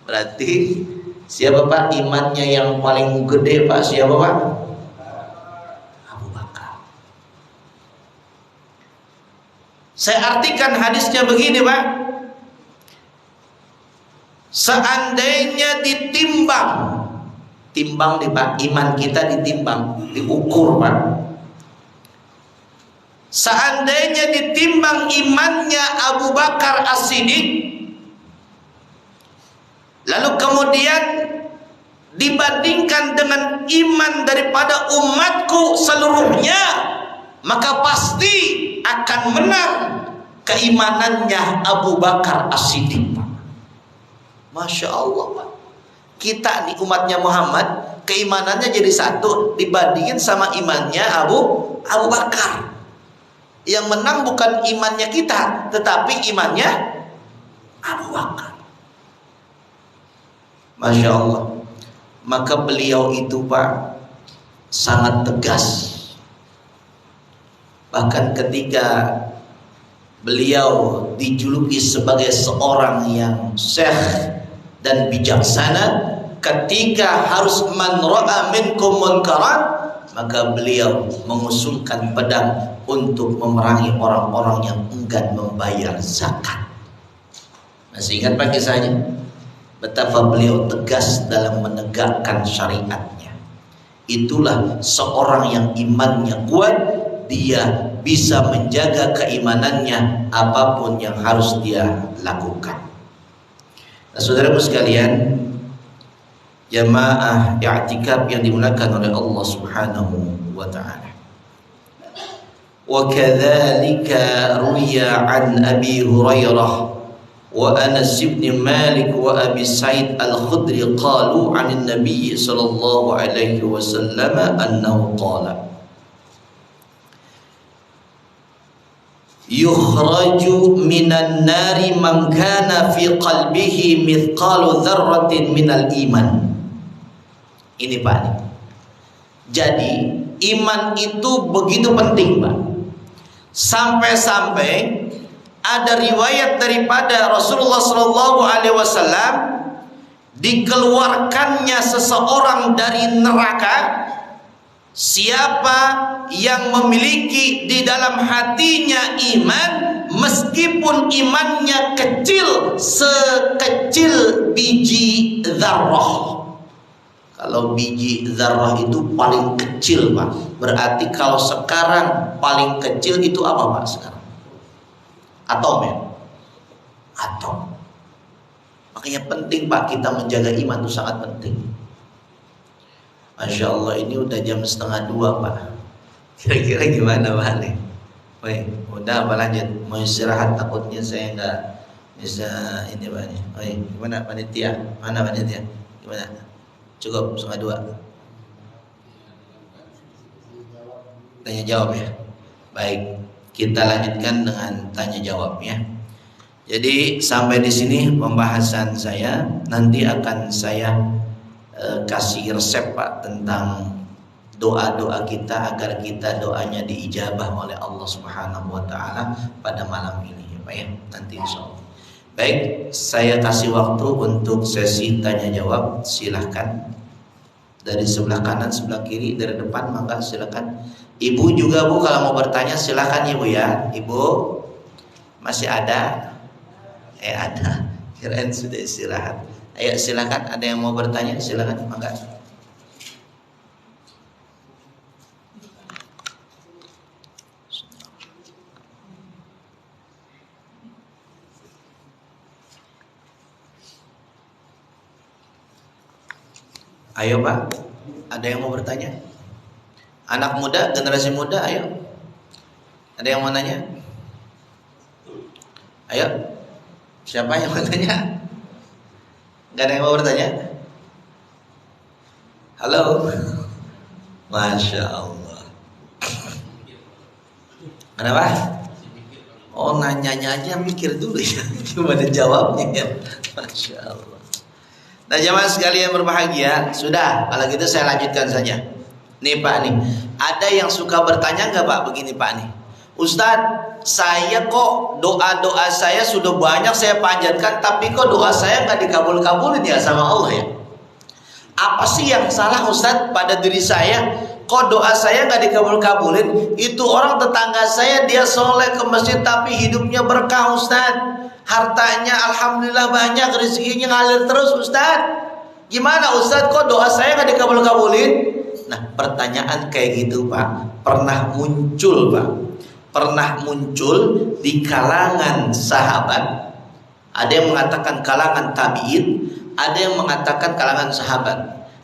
Berarti siapa, Pak, imannya yang paling gede, Pak? Siapa, Pak? Saya artikan hadisnya begini, Pak. Seandainya ditimbang, timbang nih, Pak, iman kita ditimbang, diukur, Pak. Seandainya ditimbang imannya Abu Bakar As-Siddiq, lalu kemudian dibandingkan dengan iman daripada umatku seluruhnya, maka pasti akan menang keimanannya Abu Bakar As-Siddiq. Masya Allah, Pak. Kita nih umatnya Muhammad, keimanannya jadi satu dibandingin sama imannya Abu Bakar. Yang menang bukan imannya kita, tetapi imannya Abu Bakar. Masya Allah. Maka beliau itu, Pak, sangat tegas. Bahkan ketika beliau dijuluki sebagai seorang yang syekh dan bijaksana, ketika harus man ra'a minkum munkaran, maka beliau mengusulkan pedang untuk memerangi orang-orang yang enggan membayar zakat. Masih ingat, Pak, kisahnya? Betapa beliau tegas dalam menegakkan syariatnya. Itulah seorang yang imannya kuat. Dia bisa menjaga keimanannya apapun yang harus dia lakukan. Nah, saudaraku sekalian, jamaah i'tikaf yang dimuliakan oleh Allah Subhanahu wa taala. Wa kadzalika ruwiya an Abi Hurairah wa Anas bin Malik wa Abi Sa'id Al-Khudri qalu 'an Nabi sallallahu alaihi wasallam annahu qala yukhraju minan nari man kana fi qalbihi mithqalu dzarratin minal iman. Ini, Pak. Jadi iman itu begitu penting, Pak. Sampai-sampai ada riwayat daripada Rasulullah sallallahu alaihi wasallam dikeluarkannya seseorang dari neraka siapa yang memiliki di dalam hatinya iman, meskipun imannya kecil sekecil biji dzarrah. Kalau biji dzarrah itu paling kecil, Pak. Berarti kalau sekarang paling kecil itu apa, Pak, sekarang? Atom, ya? Atom. Makanya penting, Pak, kita menjaga iman itu sangat penting. Masya Allah, ini udah jam 1:30, Pak. Kira-kira gimana, Pak? Woi, udah apa lanjut? Mau istirahat, takutnya saya nggak bisa ini, Pak. Woi, gimana panitia? Mana panitia? Gimana? Cukup 1:30? Tanya jawab, ya. Baik, kita lanjutkan dengan tanya jawab, ya. Jadi sampai di sini pembahasan saya. Nanti akan saya kasih resep Pak tentang doa-doa kita agar kita doanya diijabah oleh Allah Subhanahu wa taala pada malam ini ya Pak ya. Nanti insyaallah. Baik, saya kasih waktu untuk sesi tanya jawab. Silahkan dari sebelah kanan, sebelah kiri, dari depan, mangga silahkan. Ibu juga Bu kalau mau bertanya silahkan Ibu ya. Ibu masih ada? Ada. Kirain sudah istirahat. Ayo silahkan, ada yang mau bertanya silahkan, mangga. Ayo Pak, ada yang mau bertanya? Anak muda, generasi muda, ayo. Ada yang mau nanya? Ayo. Siapa yang mau tanya? Gak ada yang mau bertanya? Halo. Masya Allah. Kenapa? Oh nanyanya aja mikir dulu ya. Gimana jawabnya ya? Masya Allah. Nah jamaah sekalian berbahagia. Sudah, kalau gitu saya lanjutkan saja. Nih Pak nih, ada yang suka bertanya nggak Pak begini Pak nih? Ustadz, saya kok doa-doa saya sudah banyak saya panjatkan, tapi kok doa saya nggak dikabul-kabulin ya sama Allah ya? Apa sih yang salah Ustadz pada diri saya? Kok doa saya nggak dikabul-kabulin? Itu orang tetangga saya dia soleh ke masjid tapi hidupnya berkah Ustadz. Hartanya alhamdulillah banyak, rezekinya ngalir terus Ustadz. Gimana Ustadz kok doa saya nggak dikabul-kabulin? Nah pertanyaan kayak gitu Pak pernah muncul Pak. Pernah muncul di kalangan sahabat. Ada yang mengatakan kalangan tabi'in, ada yang mengatakan kalangan sahabat.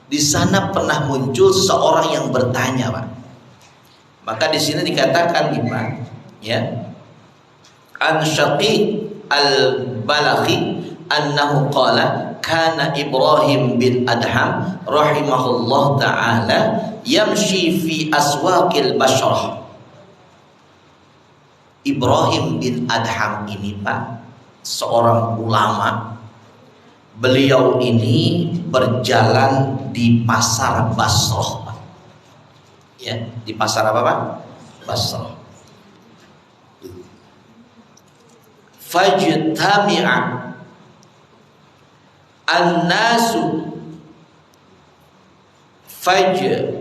Di sana pernah muncul seseorang yang bertanya Pak. Maka di sini dikatakan nih Pak ya, an Syaqi al-Balakhi annahu qala kana Ibrahim bin Adham rahimahullah ta'ala yamshi fi aswaqil Bashrah. Ibrahim bin Adham ini Pak seorang ulama. Beliau ini berjalan di pasar Basrah Pak. Ya, di pasar apa Pak? Basrah. Fajtami'a an-nasu fajtama'an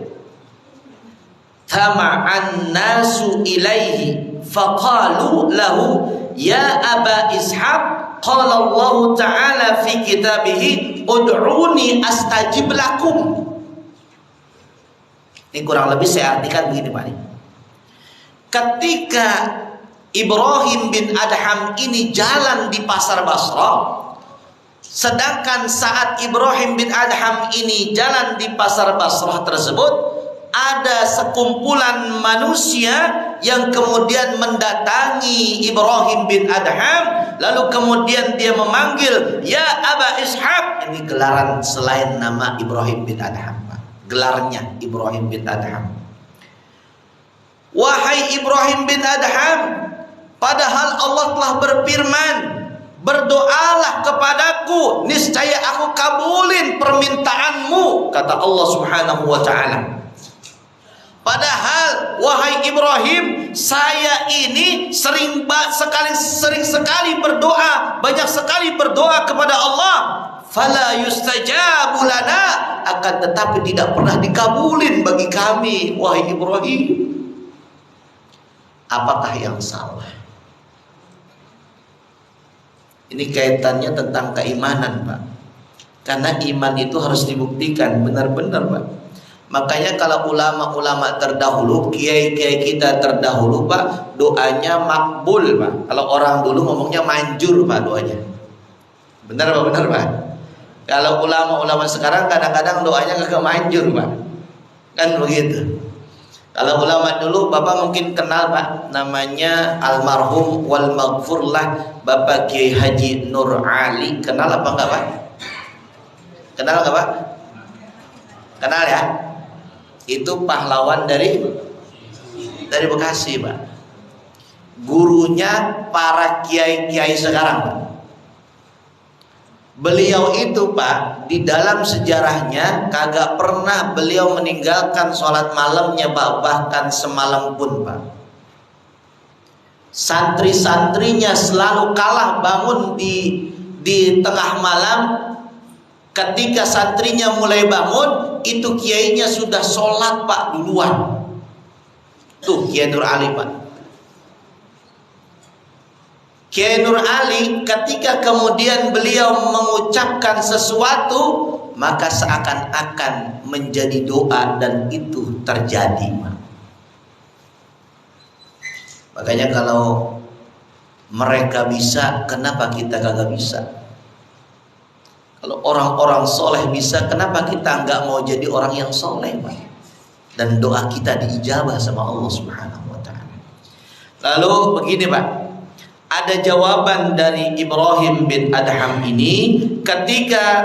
nasu ilaihi faqalu lahu ya Aba Ishaq qala Allah ta'ala fi kitabihi ud'uni astajib lakum. Ini kurang lebih saya artikan begini Pak. Ketika Ibrahim bin Adham ini jalan di pasar Basrah, sedangkan saat Ibrahim bin Adham ini jalan di pasar Basrah tersebut, ada sekumpulan manusia yang kemudian mendatangi Ibrahim bin Adham, lalu kemudian dia memanggil ya Aba Ishaq. Ini gelaran selain nama Ibrahim bin Adham, gelarnya Ibrahim bin Adham. Wahai Ibrahim bin Adham, padahal Allah telah berfirman, berdoalah kepadaku, niscaya aku kabulin permintaanmu, kata Allah Subhanahu wa ta'ala. Padahal wahai Ibrahim, saya ini sering sekali berdoa, banyak sekali berdoa kepada Allah. Fala yustajabu lana, akan tetapi tidak pernah dikabulin bagi kami wahai Ibrahim. Apakah yang salah? Ini kaitannya tentang keimanan Pak. Karena iman itu harus dibuktikan benar-benar Pak. Makanya kalau ulama-ulama terdahulu, kiai-kiai kita terdahulu Pak, doanya makbul Pak. Kalau orang dulu ngomongnya manjur Pak doanya. Benar Pak, benar Pak. Kalau ulama-ulama sekarang kadang-kadang doanya kagak manjur Pak. Kan begitu. Kalau ulama dulu Bapak mungkin kenal Pak, namanya almarhum wal maghfurlah Bapak Kiai Haji Nur Ali. Kenal apa enggak Pak? Kenal enggak Pak? Kenal ya? Itu pahlawan dari Bekasi Pak. gurunya para kiai-kiai sekarang, Pak. Beliau itu, Pak, di dalam sejarahnya kagak pernah beliau meninggalkan sholat malamnya, Pak, bahkan semalam pun, Pak. Santri-santrinya selalu kalah bangun di tengah malam. Ketika santrinya mulai bangun, itu kiainya sudah sholat, Pak, duluan. Tuh Kiai Nur Ali, Pak. Kiai Nur Ali ketika kemudian beliau mengucapkan sesuatu, maka seakan-akan menjadi doa dan itu terjadi. Makanya kalau mereka bisa, kenapa kita kagak bisa? Kalau orang-orang soleh bisa, kenapa kita nggak mau jadi orang yang soleh, Pak? Dan doa kita diijabah sama Allah Subhanahu wa Ta'ala. Lalu begini, Pak. Ada jawaban dari Ibrahim bin Adham ini ketika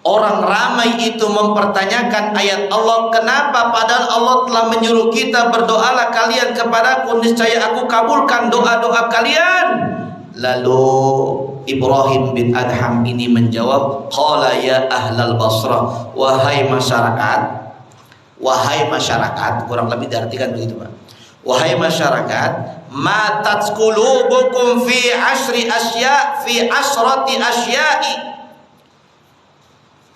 orang ramai itu mempertanyakan ayat Allah, kenapa padahal Allah telah menyuruh kita berdoalah kalian kepadaku, niscaya aku kabulkan doa-doa kalian. Lalu Ibrahim bin Adham ini menjawab, qala ya ahlal Basrah, wahai masyarakat, kurang lebih diartikan begitu, Pak. Wahai masyarakat, matat qulubukum fi asrati asya'i.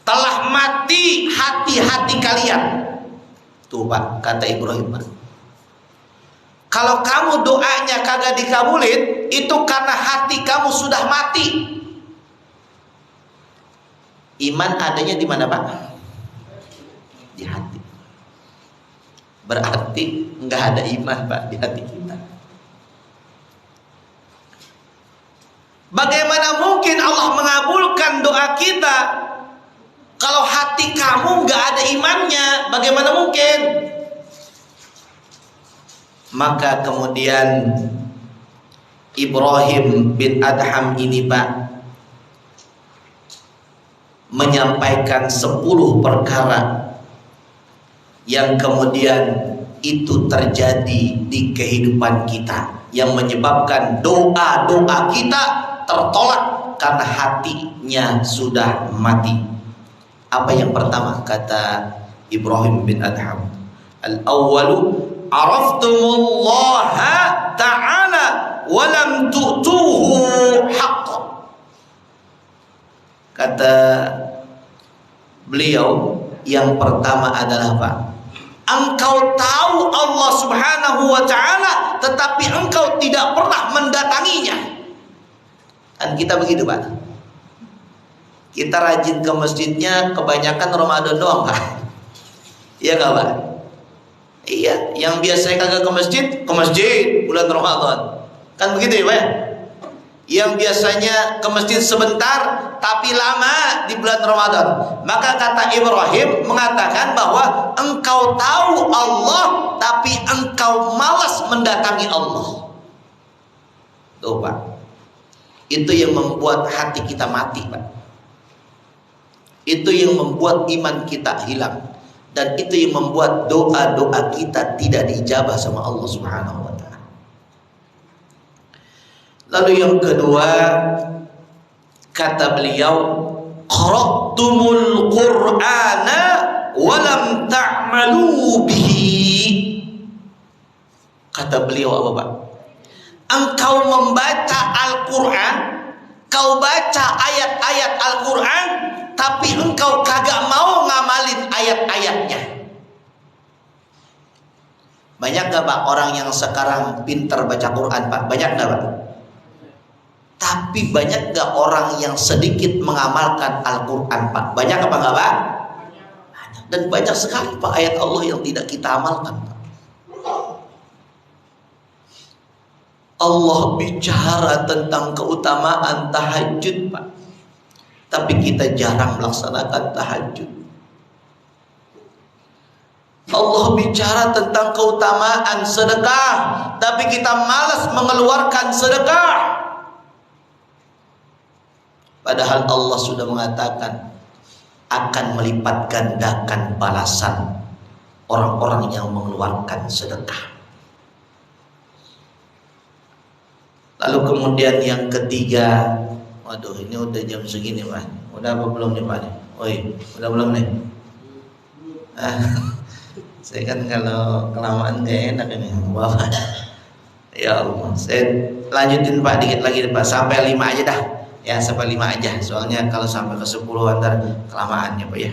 Telah mati hati-hati kalian. Tuh, Pak, kata Ibrahim, Pak. Kalau kamu doanya kagak dikabulin, itu karena hati kamu sudah mati. Iman adanya di mana, Pak? Di hati. Berarti nggak ada iman, Pak, di hati kita. Bagaimana mungkin Allah mengabulkan doa kita kalau hati kamu nggak ada imannya? Bagaimana mungkin? Maka kemudian Ibrahim bin Adham ini, Pak, menyampaikan 10 perkara yang kemudian itu terjadi di kehidupan kita, yang menyebabkan doa-doa kita tertolak karena hatinya sudah mati. Apa yang pertama kata Ibrahim bin Adham? Al-awwalu araftumullaha ta'ala wa lam tu'tuhu haqqan. Kata beliau, yang pertama adalah, Pak, engkau tahu Allah Subhanahu wa Ta'ala, tetapi engkau tidak pernah mendatanginya. Dan kita begitu, Pak. Kita rajin ke masjidnya kebanyakan Ramadan doang, Pak. Iya nggak, Pak? Iya, yang biasanya kagak ke masjid bulan Ramadan. Kan begitu ya, Pak? Yang biasanya ke masjid sebentar tapi lama di bulan Ramadan. Maka kata Ibrahim mengatakan bahwa engkau tahu Allah tapi engkau malas mendatangi Allah. Tuh, Pak. Itu yang membuat hati kita mati, Pak. Itu yang membuat iman kita hilang. Dan itu yang membuat doa-doa kita tidak diijabah sama Allah Subhanahu wa Ta'ala. Lalu yang kedua, kata beliau, qara'tumul Qur'ana wa lam ta'malu bihi. Kata beliau apa, Pak? Engkau membaca Al-Quran, kau baca ayat-ayat Al-Quran, tapi engkau kagak mau ngamalin ayat-ayatnya. Banyak gak, Pak, orang yang sekarang pintar baca Quran, Pak? Banyak gak, Pak? Tapi banyak gak orang yang sedikit mengamalkan Al-Quran, Pak? Banyak apa enggak, Pak? Banyak. Dan banyak sekali, Pak, ayat Allah yang tidak kita amalkan, Pak. Allah bicara tentang keutamaan tahajud, Pak, tapi kita jarang melaksanakan tahajud. Allah bicara tentang keutamaan sedekah, tapi kita malas mengeluarkan sedekah. Padahal Allah sudah mengatakan akan melipat gandakan balasan orang-orang yang mengeluarkan sedekah. Lalu kemudian yang ketiga, waduh ini udah jam segini Pak. Udah apa belum nih Pak? Oi, udah belum nih? Saya kan kalau kelamaan gak enak ini Bapak. Ya Allah, saya lanjutin Pak dikit lagi Pak, sampai 5 aja dah. Ya sampai 5 aja. Soalnya kalau sampai ke 10 antar kelamaan ya Pak ya.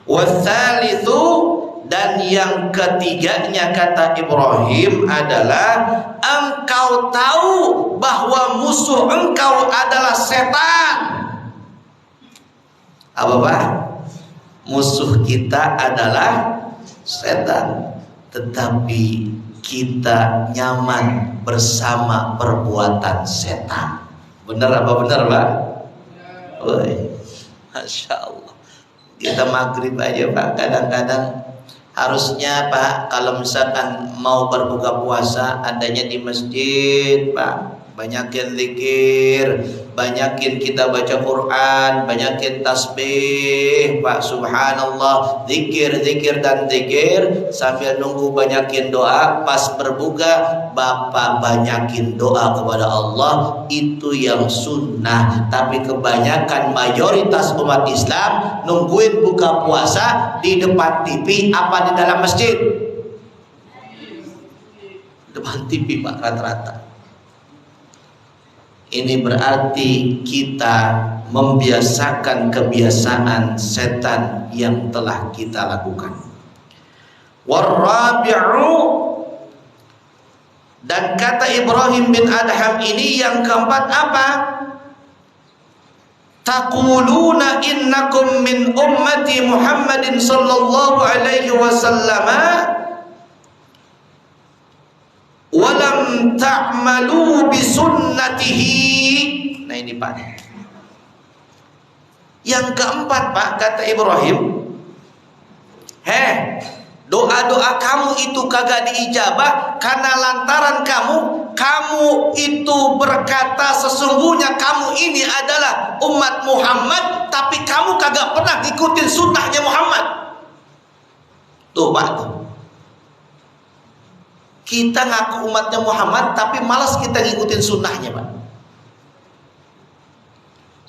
Watsalitsu, dan yang ketiganya kata Ibrahim adalah engkau tahu bahwa musuh engkau adalah setan. Apa Pak? Musuh kita adalah setan, tetapi kita nyaman bersama perbuatan setan. Benar apa benar Pak? Woi, Masya Allah. Kita maghrib aja Pak, kadang-kadang harusnya Pak kalau misalkan mau berbuka puasa adanya di masjid Pak, banyakin zikir, banyakin kita baca Quran, banyakin tasbih Pak, subhanallah, zikir dan zikir sambil nunggu, banyakin doa. Pas berbuka Bapak banyakin doa kepada Allah, itu yang sunnah. Tapi kebanyakan mayoritas umat Islam nungguin buka puasa di depan TV apa di dalam masjid? Depan TV Pak, rata-rata. Ini berarti kita membiasakan kebiasaan setan yang telah kita lakukan. Warabi'u, dan kata Ibrahim bin Adham ini yang keempat apa? Taquluna innakum min ummati Muhammadin sallallahu alaihi wasallam walam ta'malu bisunnatihi. Nah ini Pak, yang keempat Pak, kata Ibrahim, doa-doa kamu itu kagak diijabah karena lantaran kamu itu berkata sesungguhnya kamu ini adalah umat Muhammad, tapi kamu kagak pernah ngikutin sunnahnya Muhammad. Tuh Pak, tuh. Kita ngaku umatnya Muhammad tapi malas kita ngikutin sunnahnya Pak.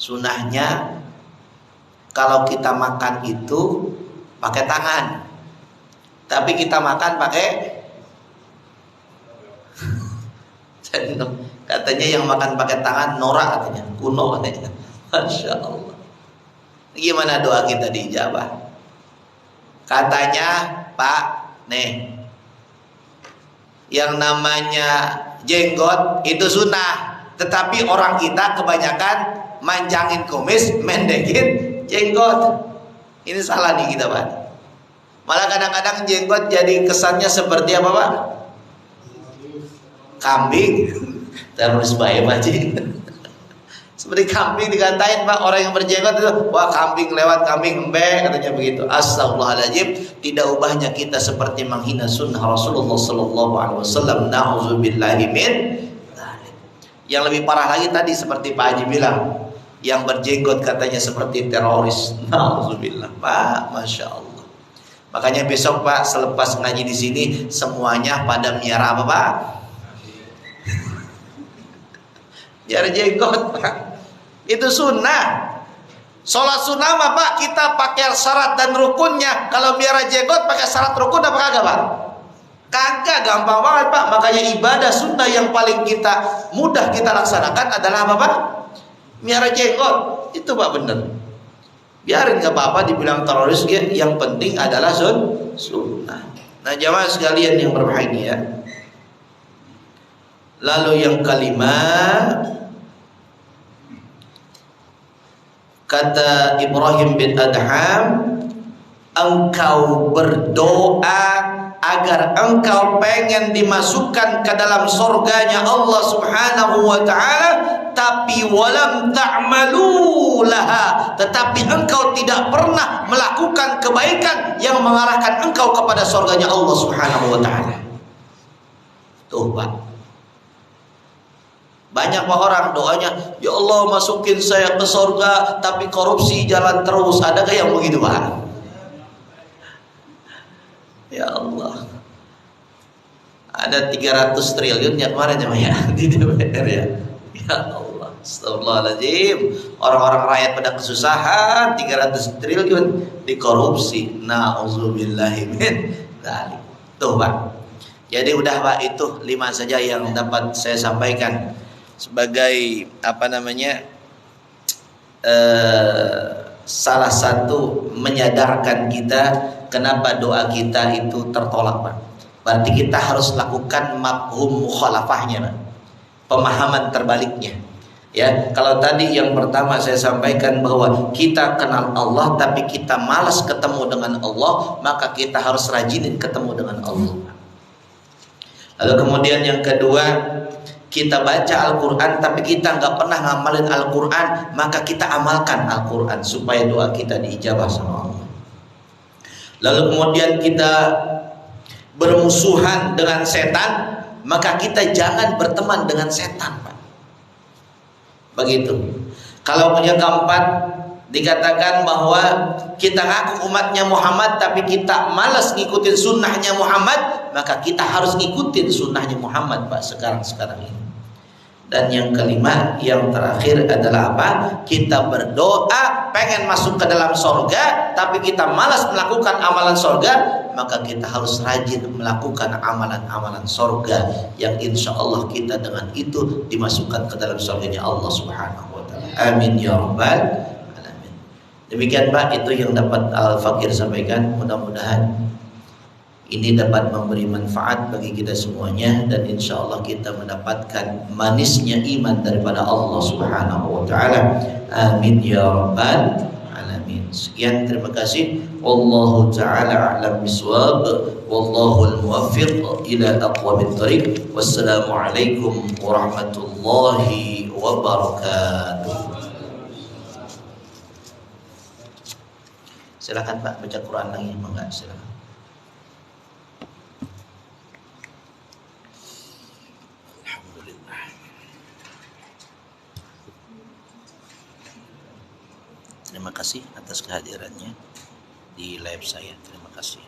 Sunnahnya kalau kita makan itu pakai tangan, tapi kita makan pakai katanya yang makan pakai tangan norak, katanya kuno katanya. Masya Allah. Gimana doa kita diijabah? Katanya Pak, nih yang namanya jenggot itu sunnah, tetapi orang kita kebanyakan manjangin kumis, mendekin jenggot. Ini salah nih kita Pak. Malah kadang-kadang jenggot jadi kesannya seperti apa Pak? Kambing. Terus baik Pak. Seperti kambing dikatain Pak, orang yang berjenggot itu, wah kambing lewat, kambing embek, katanya begitu. Astagfirullahaladzim. Tidak ubahnya kita seperti menghina sunnah Rasulullah sallallahu alaihi wasallam. Na'udzubillahi min dzalik. Yang lebih parah lagi tadi seperti Pak Haji bilang, yang berjenggot katanya seperti teroris. Na'udzubillah Pak, Masya Allah. Makanya besok Pak selepas ngaji di sini semuanya pada miara apa Pak? Biar jenggot Pak. Itu sunnah. Sholat sunnah mah Pak kita pakai syarat dan rukunnya. Kalau miara jenggot pakai syarat rukun apa kagak Pak? Kagak, gampang banget Pak. Makanya ibadah sunnah yang paling kita mudah kita laksanakan adalah apa Pak? Miara jenggot. Itu Pak bener. Biarin gak apa-apa dibilang teroris, yang penting adalah sunnah. Nah jamaah sekalian yang berbahagia, lalu yang kelima, kata Ibrahim bin Adham, engkau berdoa agar engkau pengen dimasukkan ke dalam surganya Allah subhanahu wa ta'ala, tapi walam ta'malu laha, tetapi engkau tidak pernah melakukan kebaikan yang mengarahkan engkau kepada surganya Allah subhanahu wa ta'ala. Tuh Pak, banyak Pak orang doanya, ya Allah masukin saya ke surga tapi korupsi jalan terus. Adakah yang begitu Pak? Ya Allah, ada 300 triliun ya kemarin ya di DPR ya. Ya Allah, astagfirullahaladzim. Orang-orang rakyat pada kesusahan 300 triliun dikorupsi. Nauzubillahi min dzalik. Tuh Pak. Jadi udah Pak, itu 5 saja yang dapat saya sampaikan sebagai salah satu menyadarkan kita kenapa doa kita itu tertolak Pak. Berarti kita harus lakukan mafhum mukhalafahnya Pak. Pemahaman terbaliknya. Ya, kalau tadi yang pertama saya sampaikan bahwa kita kenal Allah tapi kita malas ketemu dengan Allah, maka kita harus rajinin ketemu dengan Allah. Lalu kemudian yang kedua, kita baca Al-Quran tapi kita nggak pernah ngamalin Al-Quran, maka kita amalkan Al-Quran supaya doa kita diijabah sama Allah. Lalu kemudian kita bermusuhan dengan setan, maka kita jangan berteman dengan setan Pak. Begitu. Kalau yang keempat dikatakan bahwa kita ngaku umatnya Muhammad tapi kita malas ngikutin sunnahnya Muhammad, maka kita harus ngikutin sunnahnya Muhammad Pak sekarang ini. Dan yang kelima, yang terakhir adalah apa? Kita berdoa pengen masuk ke dalam sorga tapi kita malas melakukan amalan sorga, maka kita harus rajin melakukan amalan-amalan sorga yang insya Allah kita dengan itu dimasukkan ke dalam sorganya Allah Subhanahu wa ta'ala. Amin ya rabbal alamin. Demikian Pak, itu yang dapat Al-Fakir sampaikan. Mudah-mudahan ini dapat memberi manfaat bagi kita semuanya, dan insya Allah kita mendapatkan manisnya iman daripada Allah Subhanahu wa ta'ala. Amin ya rabbal alamin. Sekian, terima kasih. Wallahu ta'ala a'lam biswab, wallahu al-muwaffiq ila aqwamit thariq. Wassalamualaikum warahmatullahi wabarakatuh. Silakan Pak, baca Quran lagi, enggak? Silakan. Terima kasih atas kehadirannya di live saya. Terima kasih.